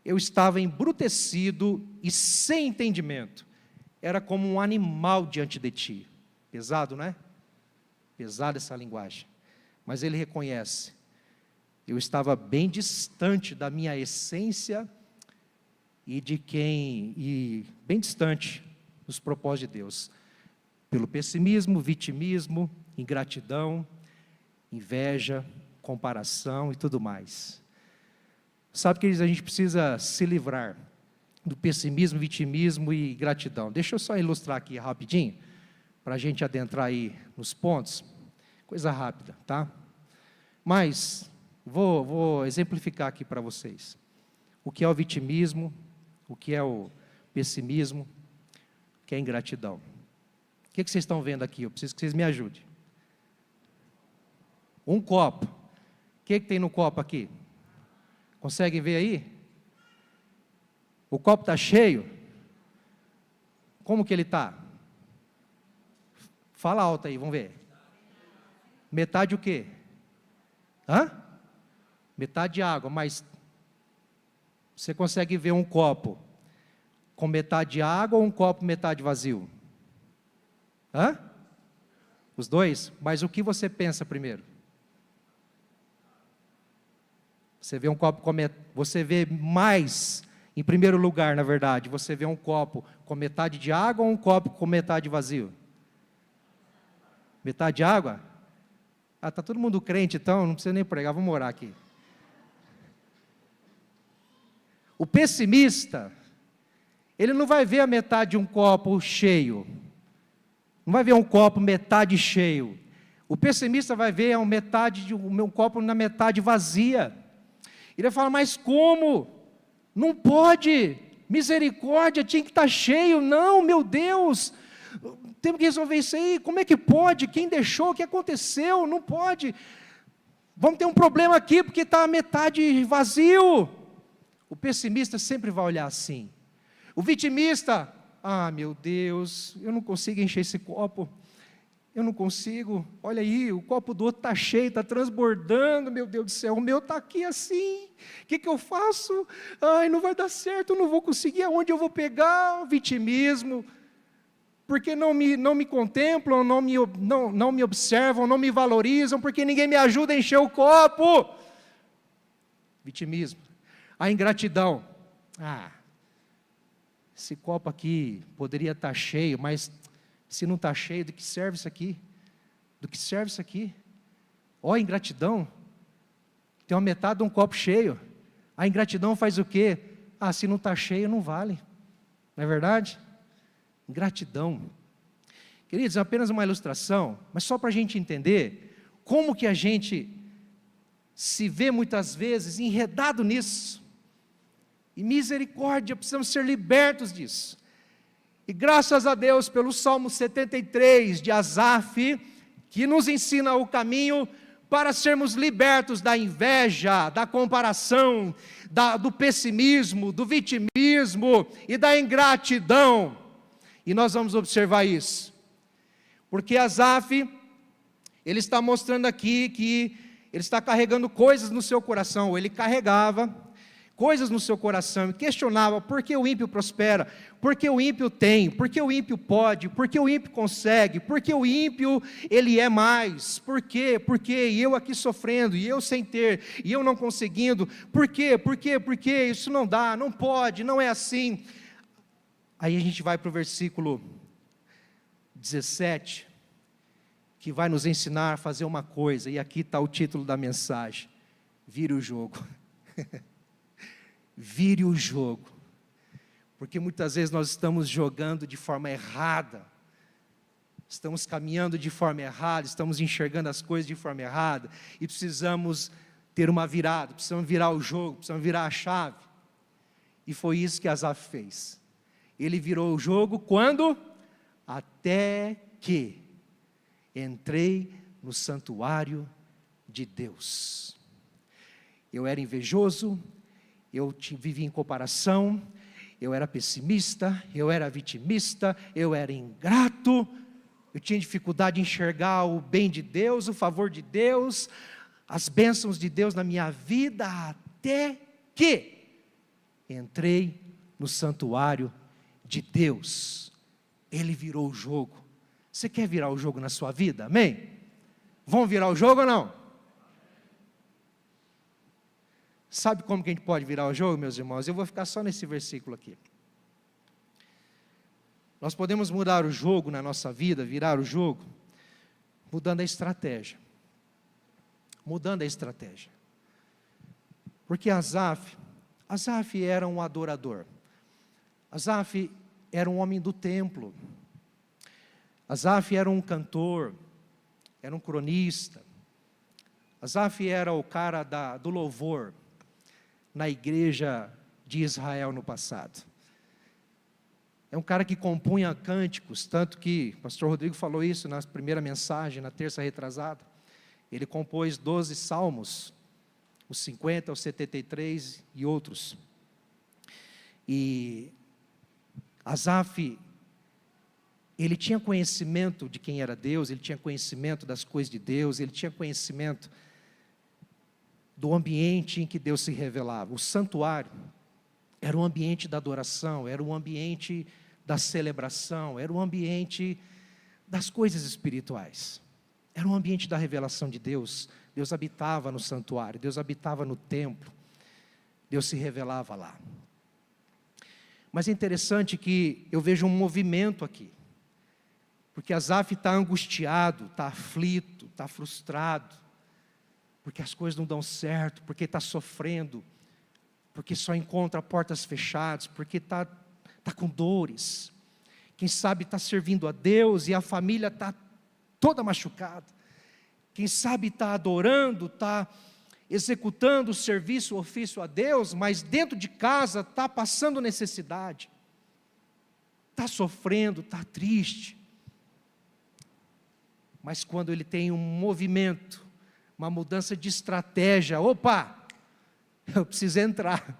G: eu estava embrutecido e sem entendimento, era como um animal diante de ti. Pesado, não é? Pesada essa linguagem. Mas ele reconhece, eu estava bem distante da minha essência e bem distante dos propósitos de Deus, pelo pessimismo, vitimismo, ingratidão, inveja, comparação e tudo mais. Sabe que a gente precisa se livrar do pessimismo, vitimismo e gratidão. Deixa eu só ilustrar aqui rapidinho, para a gente adentrar aí nos pontos, coisa rápida, tá? Mas, vou exemplificar aqui para vocês, o que é o vitimismo, o que é o pessimismo, o que é a ingratidão. O que vocês estão vendo aqui? Eu preciso que vocês me ajudem. Um copo, o que tem no copo aqui? Consegue ver aí? O copo está cheio? Como que ele está? Fala alto aí, vamos ver. Metade o quê? Metade água, mas você consegue ver um copo com metade água ou um copo metade vazio? Os dois? Mas o que você pensa primeiro? Você vê um copo você vê mais, em primeiro lugar, na verdade, você vê um copo com metade de água ou um copo com metade vazio? Metade água? Está todo mundo crente, então, não precisa nem pregar, vamos orar aqui. O pessimista, ele não vai ver a metade de um copo cheio, não vai ver um copo metade cheio. O pessimista vai ver um copo na metade vazia. Ele vai falar, mas como? Não pode, misericórdia, tinha que estar cheio. Não, meu Deus, temos que resolver isso aí, como é que pode? Quem deixou? O que aconteceu? Não pode. Vamos ter um problema aqui, porque está a metade vazio. O pessimista sempre vai olhar assim. O vitimista, meu Deus, eu não consigo encher esse copo. Eu não consigo, olha aí, o copo do outro está cheio, está transbordando, meu Deus do céu, o meu está aqui assim, o que eu faço? Não vai dar certo, eu não vou conseguir, aonde eu vou pegar? O vitimismo, porque não me contemplam, não me observam, não me valorizam, porque ninguém me ajuda a encher o copo. Vitimismo. A ingratidão, esse copo aqui poderia estar cheio, mas se não está cheio, do que serve isso aqui? Do que serve isso aqui? A ingratidão, tem uma metade de um copo cheio. A ingratidão faz o quê? Se não está cheio, não vale. Não é verdade? Ingratidão. Queridos, é apenas uma ilustração, mas só para a gente entender como que a gente se vê muitas vezes enredado nisso. E misericórdia, precisamos ser libertos disso. E graças a Deus pelo Salmo 73 de Asaf, que nos ensina o caminho para sermos libertos da inveja, da comparação, do pessimismo, do vitimismo e da ingratidão. E nós vamos observar isso, porque Asaf, ele está mostrando aqui que ele está carregando coisas no seu coração, ou ele carregava coisas no seu coração, e questionava por que o ímpio prospera, por que o ímpio tem, por que o ímpio pode, por que o ímpio consegue, por que o ímpio ele é mais, por quê, e eu aqui sofrendo, e eu sem ter, e eu não conseguindo, por quê, isso não dá, não pode, não é assim. Aí a gente vai para o versículo 17, que vai nos ensinar a fazer uma coisa, e aqui está o título da mensagem: vire o jogo. Vire o jogo, porque muitas vezes nós estamos jogando de forma errada, estamos caminhando de forma errada, estamos enxergando as coisas de forma errada, e precisamos ter uma virada, precisamos virar o jogo, precisamos virar a chave. E foi isso que Asaf fez. Ele virou o jogo quando? Até que entrei no santuário de Deus. Eu era invejoso, eu vivia em comparação, eu era pessimista, eu era vitimista, eu era ingrato, eu tinha dificuldade de enxergar o bem de Deus, o favor de Deus, as bênçãos de Deus na minha vida, até que entrei no santuário de Deus. Ele virou o jogo. Você quer virar o jogo na sua vida? Amém? Vamos virar o jogo ou não? Sabe como que a gente pode virar o jogo, meus irmãos? Eu vou ficar só nesse versículo aqui. Nós podemos mudar o jogo na nossa vida, virar o jogo, mudando a estratégia. Mudando a estratégia. Porque Asaf era um adorador. Asaf era um homem do templo. Asaf era um cantor, era um cronista. Asaf era o cara do louvor na igreja de Israel no passado. É um cara que compunha cânticos, tanto que o pastor Rodrigo falou isso na primeira mensagem, na terça retrasada. Ele compôs 12 salmos, os 50, os 73 e outros. E Asaf, ele tinha conhecimento de quem era Deus, ele tinha conhecimento das coisas de Deus, ele tinha conhecimento do ambiente em que Deus se revelava. O santuário era um ambiente da adoração, era um ambiente da celebração, era um ambiente das coisas espirituais, era um ambiente da revelação de Deus. Deus habitava no santuário, Deus habitava no templo, Deus se revelava lá. Mas é interessante que eu vejo um movimento aqui, porque Asaf está angustiado, está aflito, está frustrado, porque as coisas não dão certo, porque está sofrendo, porque só encontra portas fechadas, porque está com dores. Quem sabe está servindo a Deus e a família está toda machucada. Quem sabe está adorando, está executando o serviço, o ofício a Deus, mas dentro de casa está passando necessidade, está sofrendo, está triste. Mas quando ele tem um movimento, uma mudança de estratégia, opa, eu preciso entrar,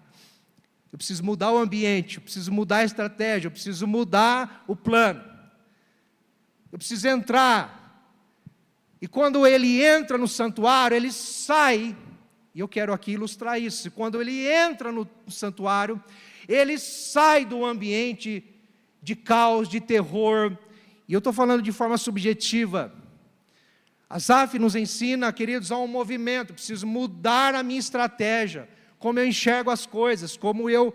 G: eu preciso mudar o ambiente, eu preciso mudar a estratégia, eu preciso mudar o plano, eu preciso entrar. E quando ele entra no santuário, ele sai, e eu quero aqui ilustrar isso, quando ele entra no santuário, ele sai do ambiente de caos, de terror, e eu estou falando de forma subjetiva. Asaf nos ensina, queridos, a um movimento. Preciso mudar a minha estratégia, como eu enxergo as coisas, como eu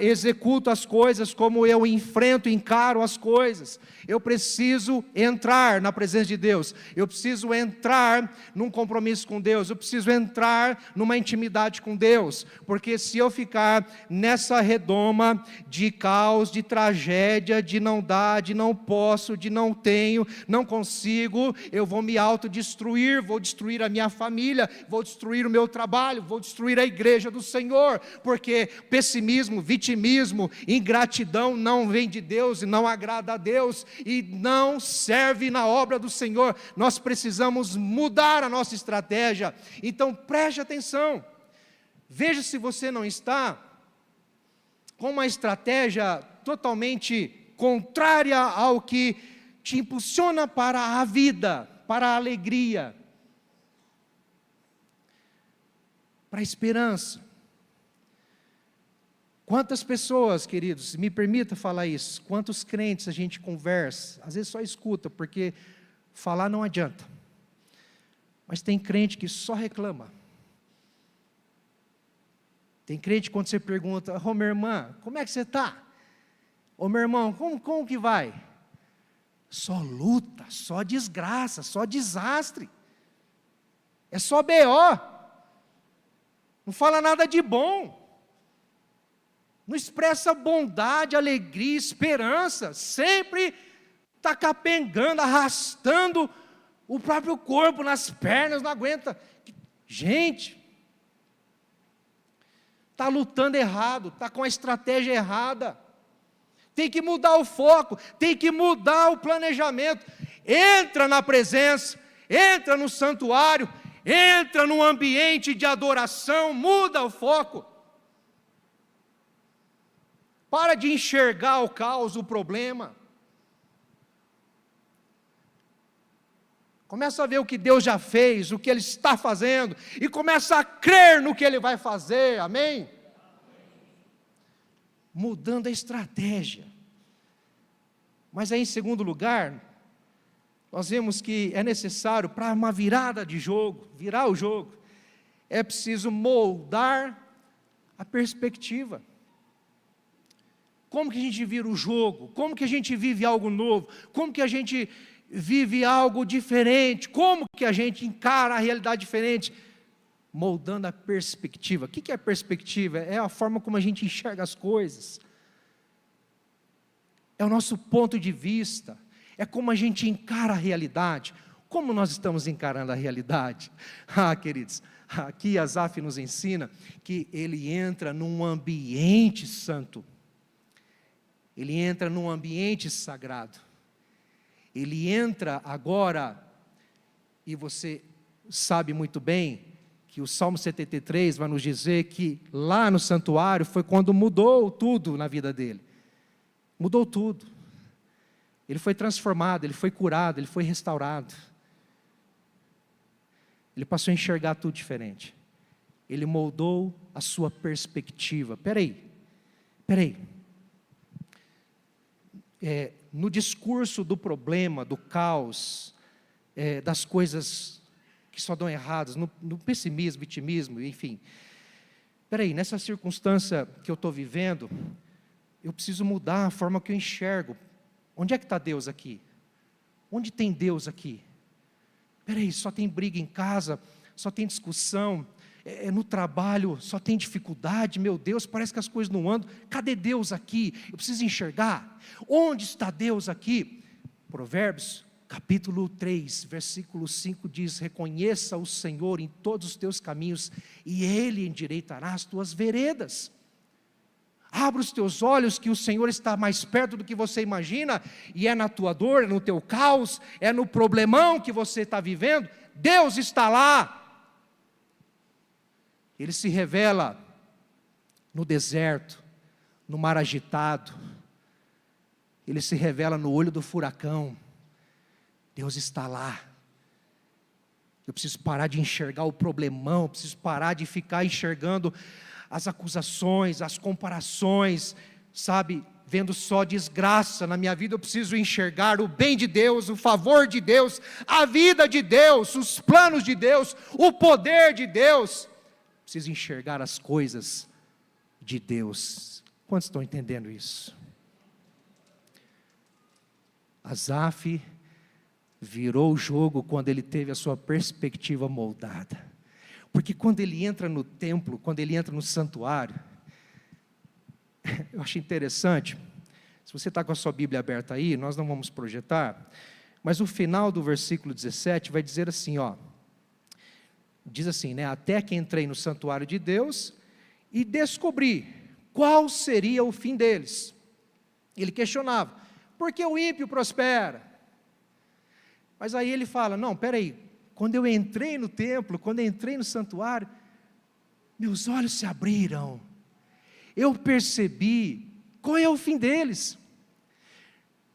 G: executo as coisas, como eu enfrento, encaro as coisas. Eu preciso entrar na presença de Deus, eu preciso entrar num compromisso com Deus, eu preciso entrar numa intimidade com Deus, porque se eu ficar nessa redoma de caos, de tragédia, de não dar, de não posso, de não tenho, não consigo, eu vou me autodestruir, vou destruir a minha família, vou destruir o meu trabalho, vou destruir a igreja do Senhor, porque pessimismo, vitimismo, ingratidão não vem de Deus e não agrada a Deus e não serve na obra do Senhor. Nós precisamos mudar a nossa estratégia. Então preste atenção. Veja se você não está com uma estratégia totalmente contrária ao que te impulsiona para a vida, para a alegria, para a esperança. Quantas pessoas, queridos, me permita falar isso, quantos crentes a gente conversa, às vezes só escuta, porque falar não adianta, mas tem crente que só reclama. Tem crente quando você pergunta, ô minha irmã, como é que você está? Ô meu irmão, como que vai? Só luta, só desgraça, só desastre, é só BO, não fala nada de bom, não expressa bondade, alegria, esperança, sempre está capengando, arrastando o próprio corpo nas pernas, não aguenta. Gente, está lutando errado, está com a estratégia errada, tem que mudar o foco, tem que mudar o planejamento. Entra na presença, entra no santuário, entra num ambiente de adoração, muda o foco. Para de enxergar o caos, o problema. Começa a ver o que Deus já fez, o que Ele está fazendo, e começa a crer no que Ele vai fazer, amém? Mudando a estratégia. Mas aí, em segundo lugar, nós vemos que é necessário, para uma virada de jogo, virar o jogo, é preciso moldar a perspectiva. Como que a gente vira o jogo? Como que a gente vive algo novo? Como que a gente vive algo diferente? Como que a gente encara a realidade diferente? Moldando a perspectiva. O que é perspectiva? É a forma como a gente enxerga as coisas. É o nosso ponto de vista. É como a gente encara a realidade. Como nós estamos encarando a realidade? Queridos, aqui Asaf nos ensina que ele entra num ambiente santo. Ele entra num ambiente sagrado. Ele entra agora, e você sabe muito bem, que o Salmo 73 vai nos dizer que lá no santuário foi quando mudou tudo na vida dele. Mudou tudo. Ele foi transformado, ele foi curado, ele foi restaurado. Ele passou a enxergar tudo diferente. Ele moldou a sua perspectiva. Peraí. No discurso do problema, do caos, das coisas que só dão erradas, no pessimismo, vitimismo, enfim. Nessa circunstância que eu estou vivendo, eu preciso mudar a forma que eu enxergo. Onde é que está Deus aqui? Onde tem Deus aqui? Só tem briga em casa, só tem discussão, no trabalho só tem dificuldade, meu Deus, parece que as coisas não andam. Cadê Deus aqui? Eu preciso enxergar. Onde está Deus aqui? Provérbios, capítulo 3, versículo 5 diz, reconheça o Senhor em todos os teus caminhos, e Ele endireitará as tuas veredas. Abra os teus olhos que o Senhor está mais perto do que você imagina, e é na tua dor, é no teu caos, é no problemão que você está vivendo, Deus está lá. Ele se revela no deserto, no mar agitado, Ele se revela no olho do furacão. Deus está lá. Eu preciso parar de enxergar o problemão, eu preciso parar de ficar enxergando as acusações, as comparações, sabe, vendo só desgraça na minha vida. Eu preciso enxergar o bem de Deus, o favor de Deus, a vida de Deus, os planos de Deus, o poder de Deus. Preciso enxergar as coisas de Deus. Quantos estão entendendo isso? Asaf virou o jogo quando ele teve a sua perspectiva moldada. Porque quando ele entra no templo, quando ele entra no santuário, eu achei interessante, se você está com a sua Bíblia aberta aí, nós não vamos projetar, mas o final do versículo 17 vai dizer assim, diz assim, até que entrei no santuário de Deus e descobri, qual seria o fim deles. Ele questionava, por que o ímpio prospera? Mas aí ele fala, não, peraí, quando eu entrei no templo, quando eu entrei no santuário, meus olhos se abriram, eu percebi qual é o fim deles.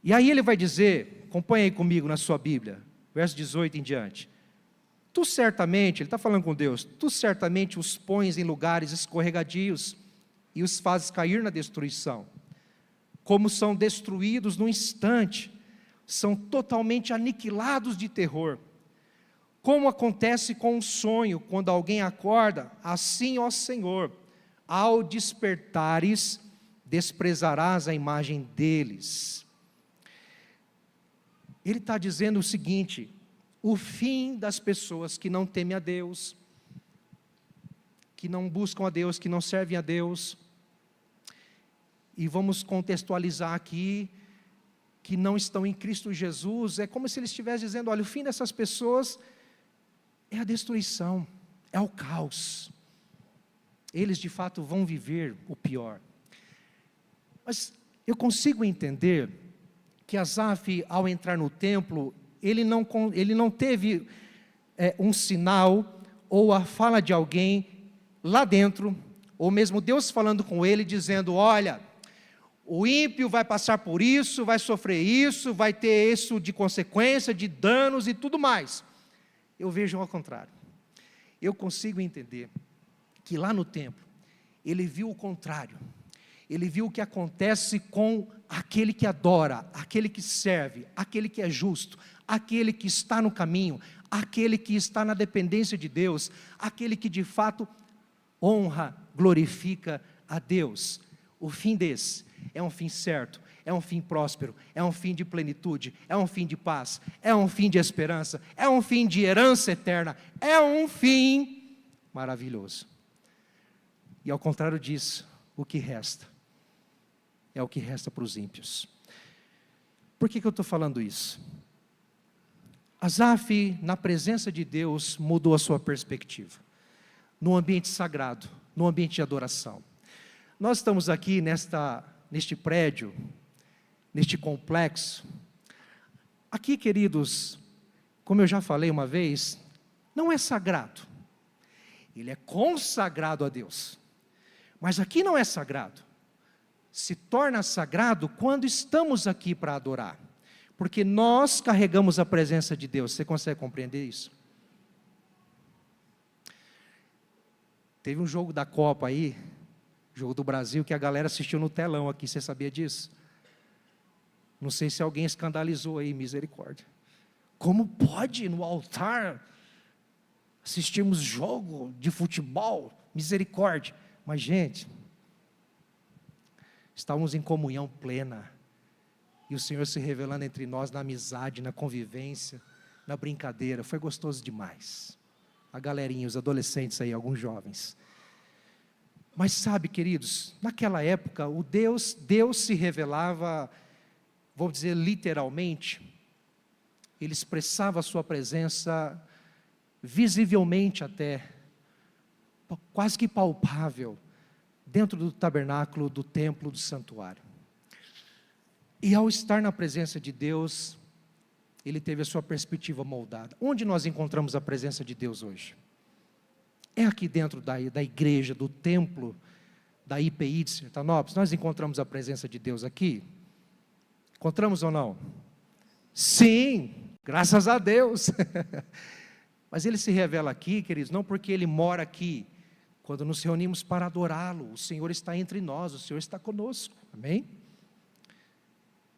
G: E aí ele vai dizer, acompanha aí comigo na sua Bíblia, verso 18 em diante, tu certamente, ele está falando com Deus, tu certamente os pões em lugares escorregadios, e os fazes cair na destruição, como são destruídos num instante, são totalmente aniquilados de terror, como acontece com um sonho, quando alguém acorda, assim, ó Senhor, ao despertares, desprezarás a imagem deles. Ele está dizendo o seguinte, o fim das pessoas que não temem a Deus, que não buscam a Deus, que não servem a Deus, e vamos contextualizar aqui, que não estão em Cristo Jesus, é como se ele estivesse dizendo, olha, o fim dessas pessoas é a destruição, é o caos, eles de fato vão viver o pior. Mas eu consigo entender que Asaf, ao entrar no templo, ele não teve um sinal, ou a fala de alguém lá dentro, ou mesmo Deus falando com ele, dizendo, olha, o ímpio vai passar por isso, vai sofrer isso, vai ter isso de consequência, de danos e tudo mais. Eu vejo ao contrário. Eu consigo entender que lá no templo, ele viu o contrário. Ele viu o que acontece com aquele que adora, aquele que serve, aquele que é justo, aquele que está no caminho, aquele que está na dependência de Deus, aquele que de fato honra, glorifica a Deus. O fim desse é um fim certo, é um fim próspero, é um fim de plenitude, é um fim de paz, é um fim de esperança, é um fim de herança eterna, é um fim maravilhoso. E ao contrário disso, o que resta é o que resta para os ímpios. Por que eu estou falando isso? Asaf, na presença de Deus, mudou a sua perspectiva, no ambiente sagrado, no ambiente de adoração. Nós estamos aqui neste prédio, neste complexo. Aqui, queridos, como eu já falei uma vez, não é sagrado, ele é consagrado a Deus, mas aqui não é sagrado, se torna sagrado quando estamos aqui para adorar, porque nós carregamos a presença de Deus. Você consegue compreender isso? Teve um jogo da Copa aí, jogo do Brasil, que a galera assistiu no telão aqui, você sabia disso? Não sei se alguém escandalizou aí, misericórdia. Como pode no altar assistirmos jogo de futebol? Misericórdia. Mas gente, estávamos em comunhão plena, e o Senhor se revelando entre nós na amizade, na convivência, na brincadeira, foi gostoso demais. A galerinha, os adolescentes aí, alguns jovens. Mas sabe, queridos, naquela época, Deus se revelava, vou dizer literalmente, ele expressava a sua presença visivelmente até, quase que palpável, dentro do tabernáculo, do templo, do santuário. E ao estar na presença de Deus, ele teve a sua perspectiva moldada. Onde nós encontramos a presença de Deus hoje? É aqui dentro da igreja, do templo, da IPI de Sertanópolis. Nós encontramos a presença de Deus aqui? Encontramos ou não? Sim, graças a Deus. Mas ele se revela aqui, queridos, não porque ele mora aqui. Quando nos reunimos para adorá-lo, o Senhor está entre nós, o Senhor está conosco, amém?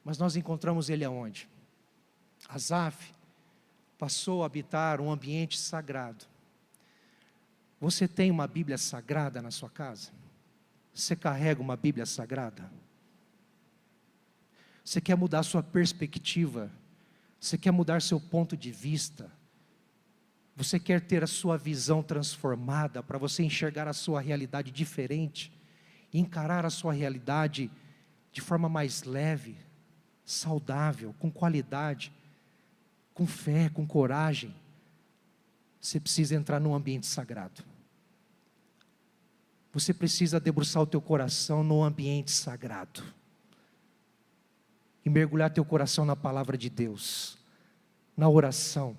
G: Mas nós encontramos ele aonde? Asaf passou a habitar um ambiente sagrado. Você tem uma Bíblia sagrada na sua casa? Você carrega uma Bíblia sagrada? Você quer mudar sua perspectiva? Você quer mudar seu ponto de vista? Você quer ter a sua visão transformada para você enxergar a sua realidade diferente? Encarar a sua realidade de forma mais leve, saudável, com qualidade, com fé, com coragem? Você precisa entrar num ambiente sagrado. Você precisa debruçar o teu coração no ambiente sagrado. E mergulhar teu coração na palavra de Deus. Na oração.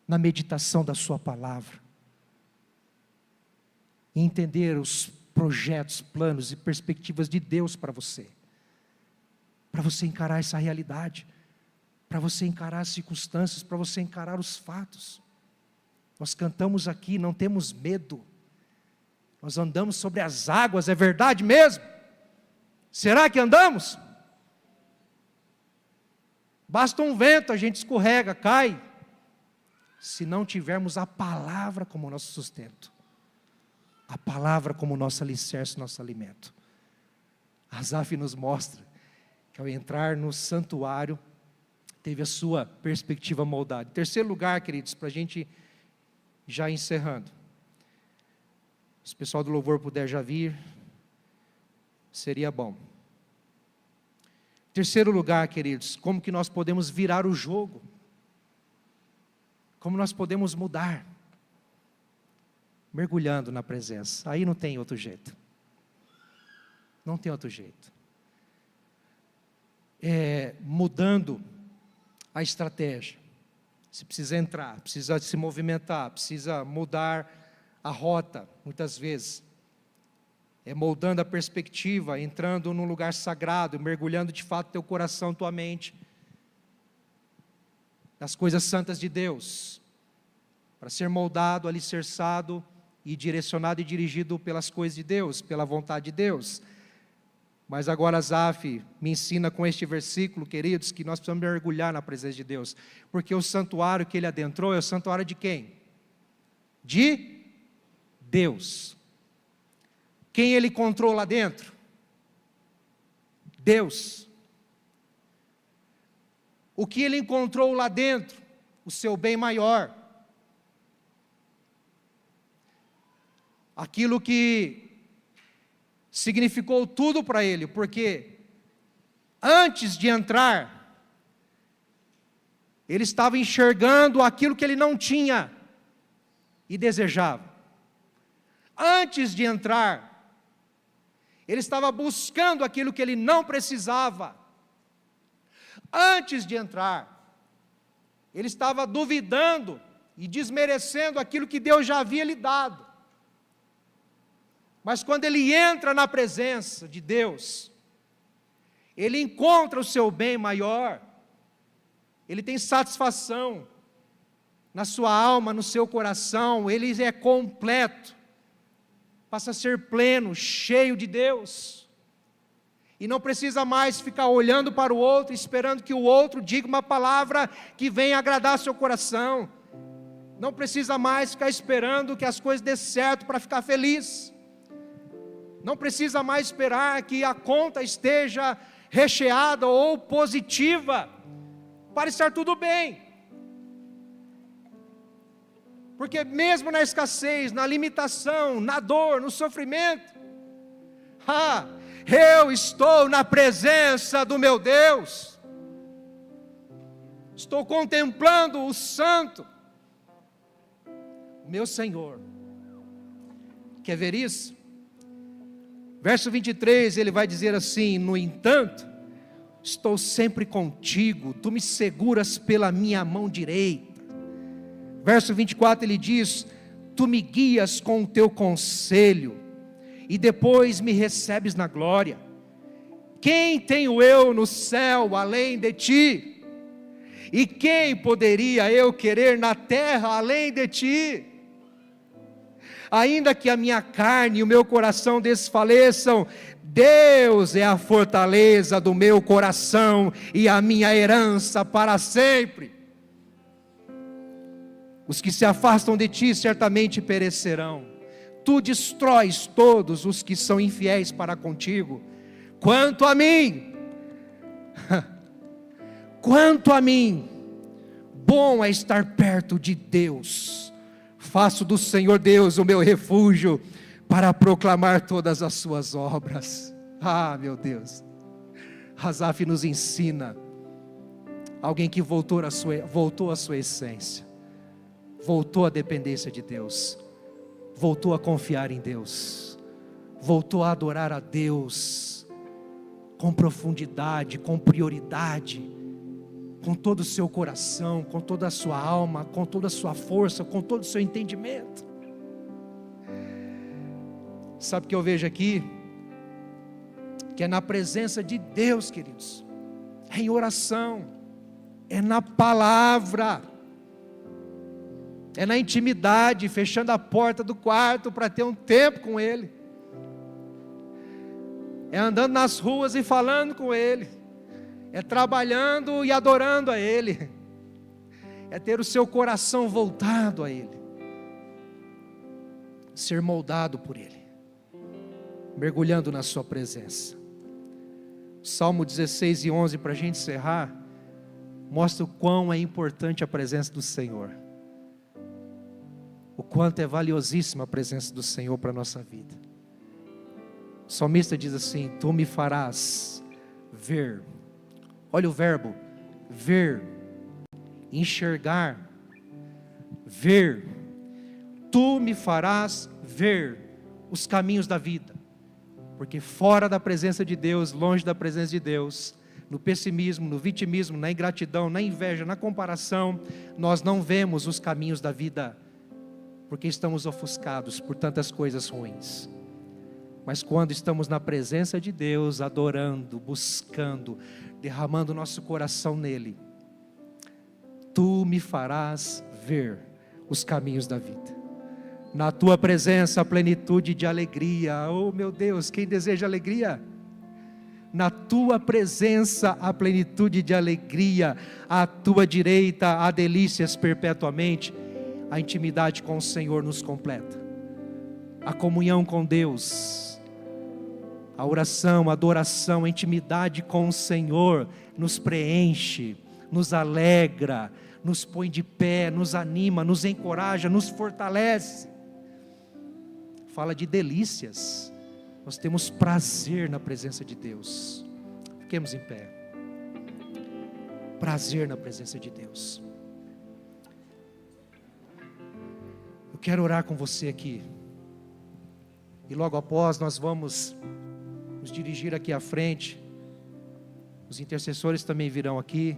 G: Na meditação da sua palavra. E entender os projetos, planos e perspectivas de Deus para você. Para você encarar essa realidade. Para você encarar as circunstâncias. Para você encarar os fatos. Nós cantamos aqui, não temos medo. Nós andamos sobre as águas, é verdade mesmo? Será que andamos? Basta um vento, a gente escorrega, cai. Se não tivermos a palavra como nosso sustento. A palavra como nosso alicerce, nosso alimento. Asaf nos mostra que ao entrar no santuário, teve a sua perspectiva moldada. Em terceiro lugar, queridos, para a gente já encerrando. Se o pessoal do louvor puder já vir, seria bom. Em terceiro lugar, queridos, como que nós podemos virar o jogo? Como nós podemos mudar? Mergulhando na presença. Aí não tem outro jeito. Não tem outro jeito. Mudando a estratégia. Você precisa entrar, precisa se movimentar, precisa mudar a rota, muitas vezes. Moldando a perspectiva, entrando num lugar sagrado, mergulhando de fato teu coração, tua mente, nas coisas santas de Deus, para ser moldado, alicerçado e direcionado e dirigido pelas coisas de Deus, pela vontade de Deus. Mas agora Asaf me ensina com este versículo, queridos, que nós precisamos mergulhar na presença de Deus, porque o santuário que ele adentrou é o santuário de quem? De Deus. Quem ele encontrou lá dentro? Deus. O que ele encontrou lá dentro? O seu bem maior. Aquilo que significou tudo para ele, porque antes de entrar, ele estava enxergando aquilo que ele não tinha e desejava. Antes de entrar, ele estava buscando aquilo que ele não precisava. Antes de entrar, ele estava duvidando e desmerecendo aquilo que Deus já havia lhe dado. Mas quando ele entra na presença de Deus, ele encontra o seu bem maior, ele tem satisfação na sua alma, no seu coração, ele é completo, passa a ser pleno, cheio de Deus, e não precisa mais ficar olhando para o outro, esperando que o outro diga uma palavra que venha agradar seu coração, não precisa mais ficar esperando que as coisas dê certo para ficar feliz, não precisa mais esperar que a conta esteja recheada ou positiva, para estar tudo bem, porque mesmo na escassez, na limitação, na dor, no sofrimento, eu estou na presença do meu Deus, estou contemplando o Santo, o meu Senhor. Quer ver isso? Verso 23, ele vai dizer assim: no entanto, estou sempre contigo, tu me seguras pela minha mão direita. Verso 24 ele diz: tu me guias com o teu conselho, e depois me recebes na glória. Quem tenho eu no céu além de ti? E quem poderia eu querer na terra além de ti? Ainda que a minha carne e o meu coração desfaleçam, Deus é a fortaleza do meu coração e a minha herança para sempre. Os que se afastam de ti certamente perecerão. Tu destróis todos os que são infiéis para contigo. Quanto a mim, bom é estar perto de Deus. Faço do Senhor Deus o meu refúgio para proclamar todas as suas obras. Meu Deus. Asaf nos ensina alguém que voltou à sua essência, voltou à dependência de Deus, voltou a confiar em Deus, voltou a adorar a Deus com profundidade, com prioridade, com todo o seu coração, com toda a sua alma, com toda a sua força, com todo o seu entendimento. Sabe o que eu vejo aqui? Que é na presença de Deus, queridos, é em oração, é na palavra, é na intimidade, fechando a porta do quarto para ter um tempo com Ele, é andando nas ruas e falando com Ele, é trabalhando e adorando a Ele, é ter o seu coração voltado a Ele, ser moldado por Ele, mergulhando na sua presença. Salmo 16 e 11, para a gente encerrar, mostra o quão é importante a presença do Senhor, o quanto é valiosíssima a presença do Senhor para a nossa vida. O salmista diz assim: tu me farás ver. Olha o verbo, ver, enxergar, ver. Tu me farás ver os caminhos da vida, porque fora da presença de Deus, longe da presença de Deus, no pessimismo, no vitimismo, na ingratidão, na inveja, na comparação, nós não vemos os caminhos da vida, porque estamos ofuscados por tantas coisas ruins. Mas quando estamos na presença de Deus, adorando, buscando, derramando nosso coração nele, tu me farás ver os caminhos da vida. Na tua presença a plenitude de alegria. Oh meu Deus, quem deseja alegria? Na tua presença a plenitude de alegria, à tua direita há delícias perpetuamente. A intimidade com o Senhor nos completa, a comunhão com Deus, a oração, a adoração, a intimidade com o Senhor nos preenche, nos alegra, nos põe de pé, nos anima, nos encoraja, nos fortalece. Fala de delícias. Nós temos prazer na presença de Deus. Fiquemos em pé. Prazer na presença de Deus. Eu quero orar com você aqui. E logo após nós vamos nos dirigir aqui à frente. Os intercessores também virão aqui.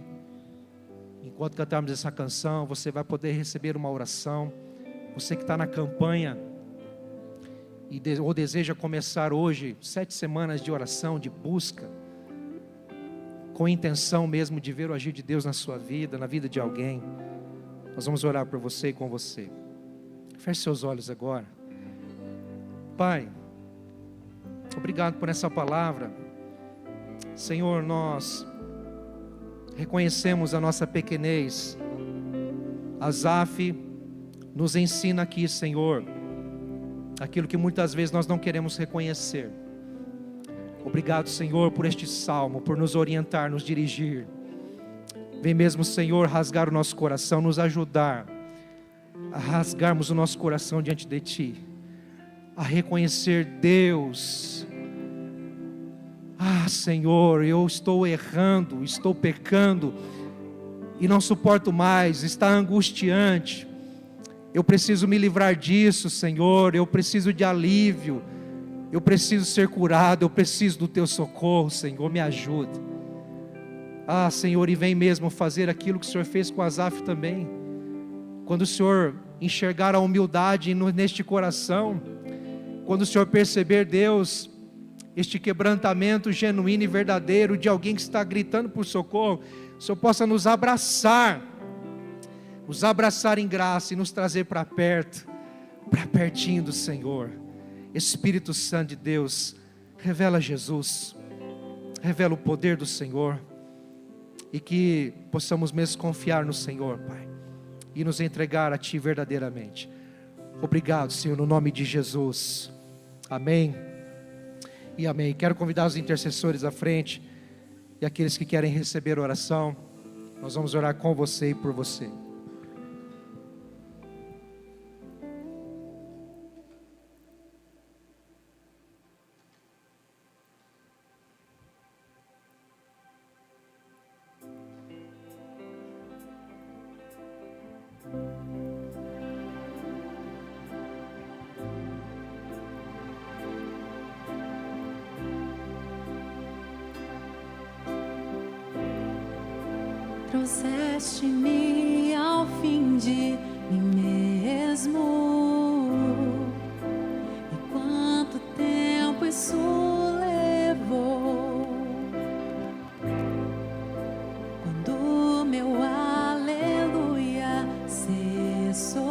G: Enquanto cantarmos essa canção, você vai poder receber uma oração. Você que está na campanha ou deseja começar hoje 7 semanas de oração, de busca, com intenção mesmo de ver o agir de Deus na sua vida, na vida de alguém, nós vamos orar por você e com você. Feche seus olhos agora. Pai, obrigado por essa palavra. Senhor, nós reconhecemos a nossa pequenez. Asaf nos ensina aqui, Senhor, aquilo que muitas vezes nós não queremos reconhecer. Obrigado, Senhor, por este salmo, por nos orientar, nos dirigir. Vem mesmo, Senhor, rasgar o nosso coração, nos ajudar a rasgarmos o nosso coração diante de Ti, a reconhecer Deus. Senhor, eu estou errando, estou pecando e não suporto mais, está angustiante. Eu preciso me livrar disso, Senhor. Eu preciso de alívio, eu preciso ser curado, eu preciso do Teu socorro, Senhor, me ajuda. Senhor, e vem mesmo fazer aquilo que o Senhor fez com Asaf também. Quando o Senhor enxergar a humildade neste coração, quando o Senhor perceber, Deus, este quebrantamento genuíno e verdadeiro de alguém que está gritando por socorro, o Senhor possa nos abraçar em graça e nos trazer para perto, para pertinho do Senhor. Espírito Santo de Deus, revela Jesus, revela o poder do Senhor, e que possamos mesmo confiar no Senhor, Pai, e nos entregar a Ti verdadeiramente. Obrigado, Senhor, no nome de Jesus. Amém e amém. Quero convidar os intercessores à frente e aqueles que querem receber oração. Nós vamos orar com você e por você.
D: trouxeste-me ao fim de mim mesmo. E quanto tempo isso levou? Quando meu aleluia cessou,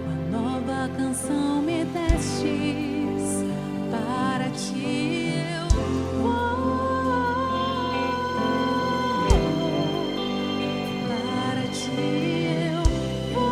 D: uma nova canção me destes para ti. Eu para ti eu vou,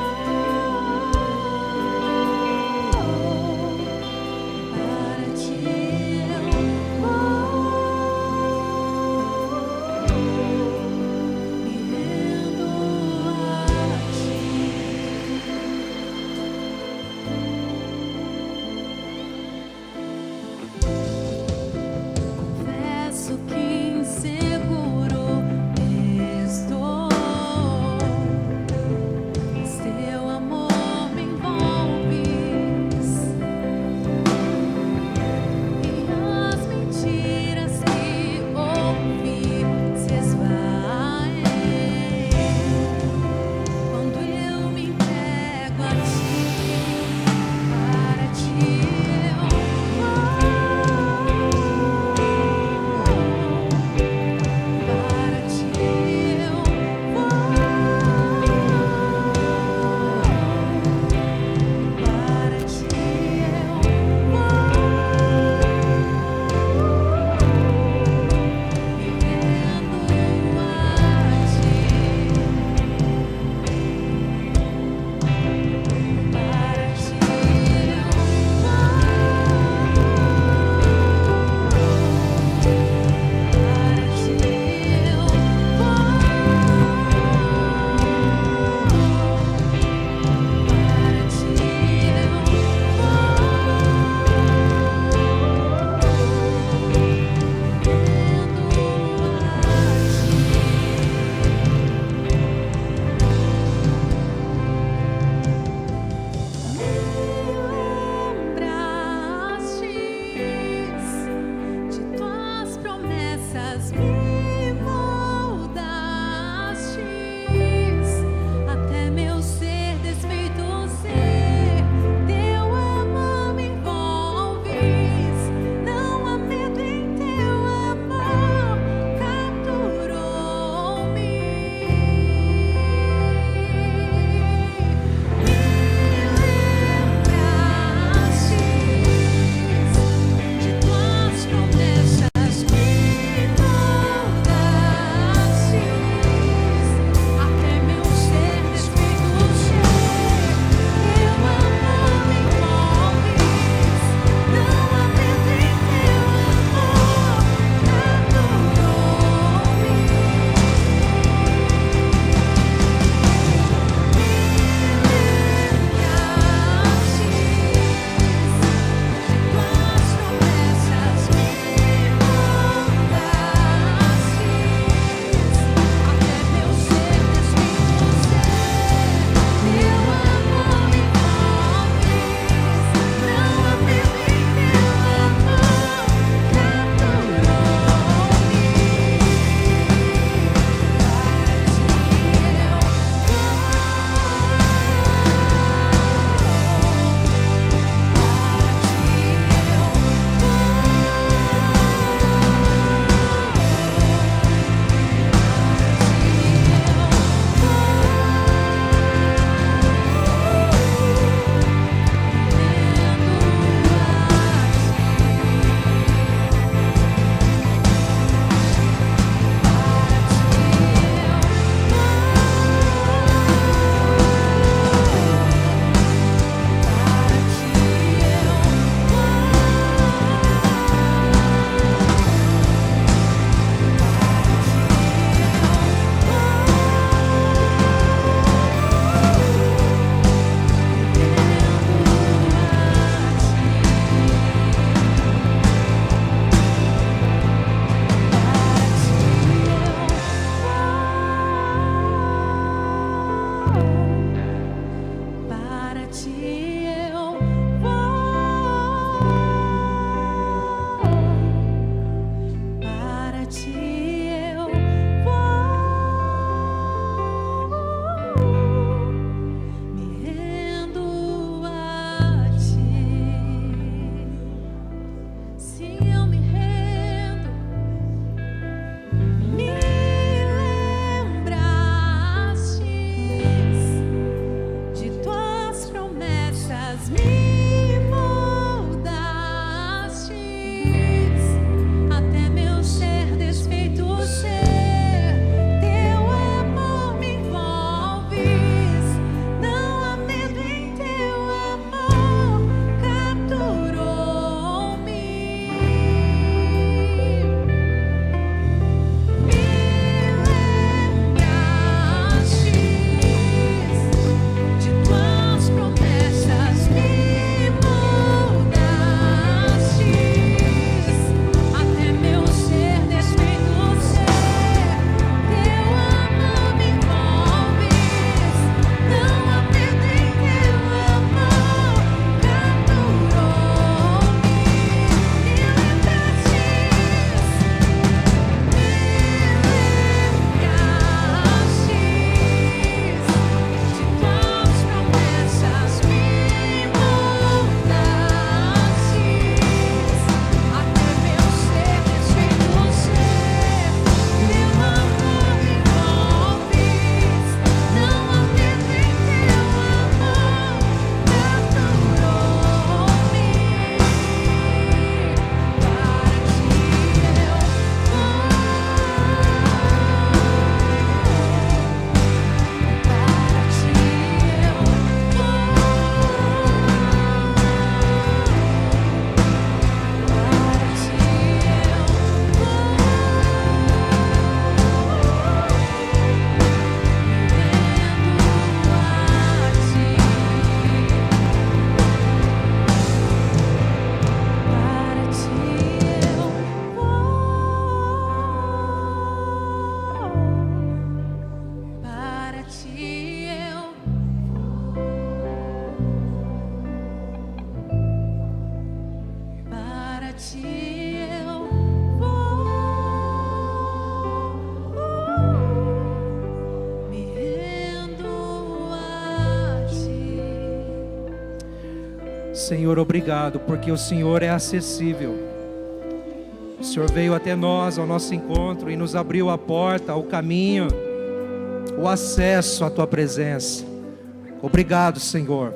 G: Senhor, obrigado, porque o Senhor é acessível. O Senhor veio até nós, ao nosso encontro, e nos abriu a porta, o caminho, o acesso à Tua presença. Obrigado, Senhor,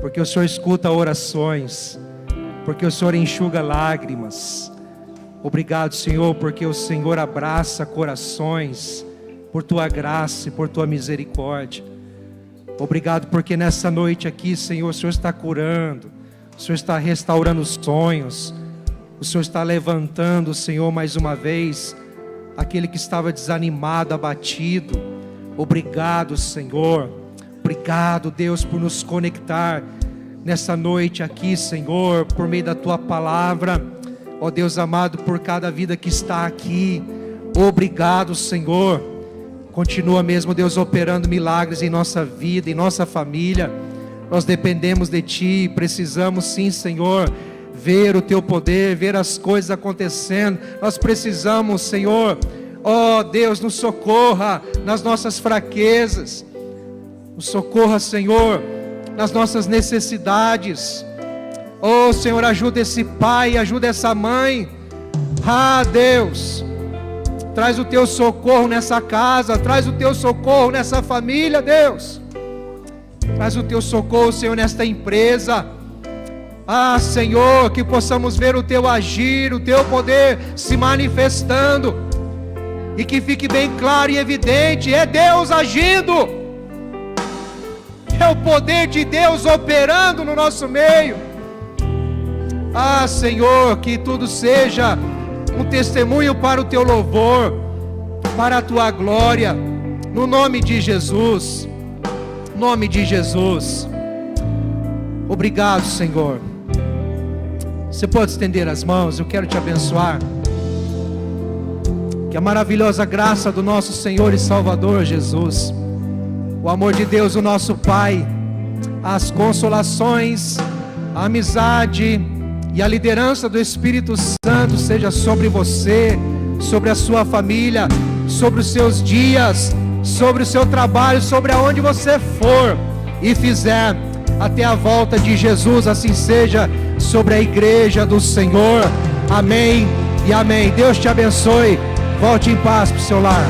G: porque o Senhor escuta orações, porque o Senhor enxuga lágrimas. Obrigado, Senhor, porque o Senhor abraça corações, por Tua graça e por Tua misericórdia. Obrigado porque nessa noite aqui, Senhor, o Senhor está curando, o Senhor está restaurando os sonhos, o Senhor está levantando, Senhor, mais uma vez, aquele que estava desanimado, abatido. Obrigado, Senhor. Obrigado, Deus, por nos conectar nessa noite aqui, Senhor, por meio da Tua palavra. Ó Deus amado, por cada vida que está aqui. Obrigado, Senhor. Continua mesmo, Deus, operando milagres em nossa vida, em nossa família. Nós dependemos de Ti, precisamos sim, Senhor, ver o Teu poder, ver as coisas acontecendo. Nós precisamos, Senhor, ó Deus, nos socorra nas nossas fraquezas. Nos socorra, Senhor, nas nossas necessidades. Oh, Senhor, ajuda esse pai, ajuda essa mãe. Ah, Deus, traz o Teu socorro nessa casa, traz o Teu socorro nessa família, Deus. Traz o Teu socorro, Senhor, nesta empresa. Ah, Senhor, que possamos ver o Teu agir, o Teu poder se manifestando, e que fique bem claro e evidente, é Deus agindo, é o poder de Deus operando no nosso meio. Ah, Senhor, que tudo seja um testemunho para o Teu louvor, para a Tua glória, no nome de Jesus, nome de Jesus. Obrigado, Senhor. Você pode estender as mãos, eu quero te abençoar. Que a maravilhosa graça do nosso Senhor e Salvador Jesus, o amor de Deus, o nosso Pai, as consolações, a amizade e a liderança do Espírito Santo seja sobre você, sobre a sua família, sobre os seus dias, sobre o seu trabalho, sobre aonde você for e fizer, até a volta de Jesus. Assim seja sobre a igreja do Senhor. Amém e amém. Deus te abençoe. Volte em paz para o seu lar.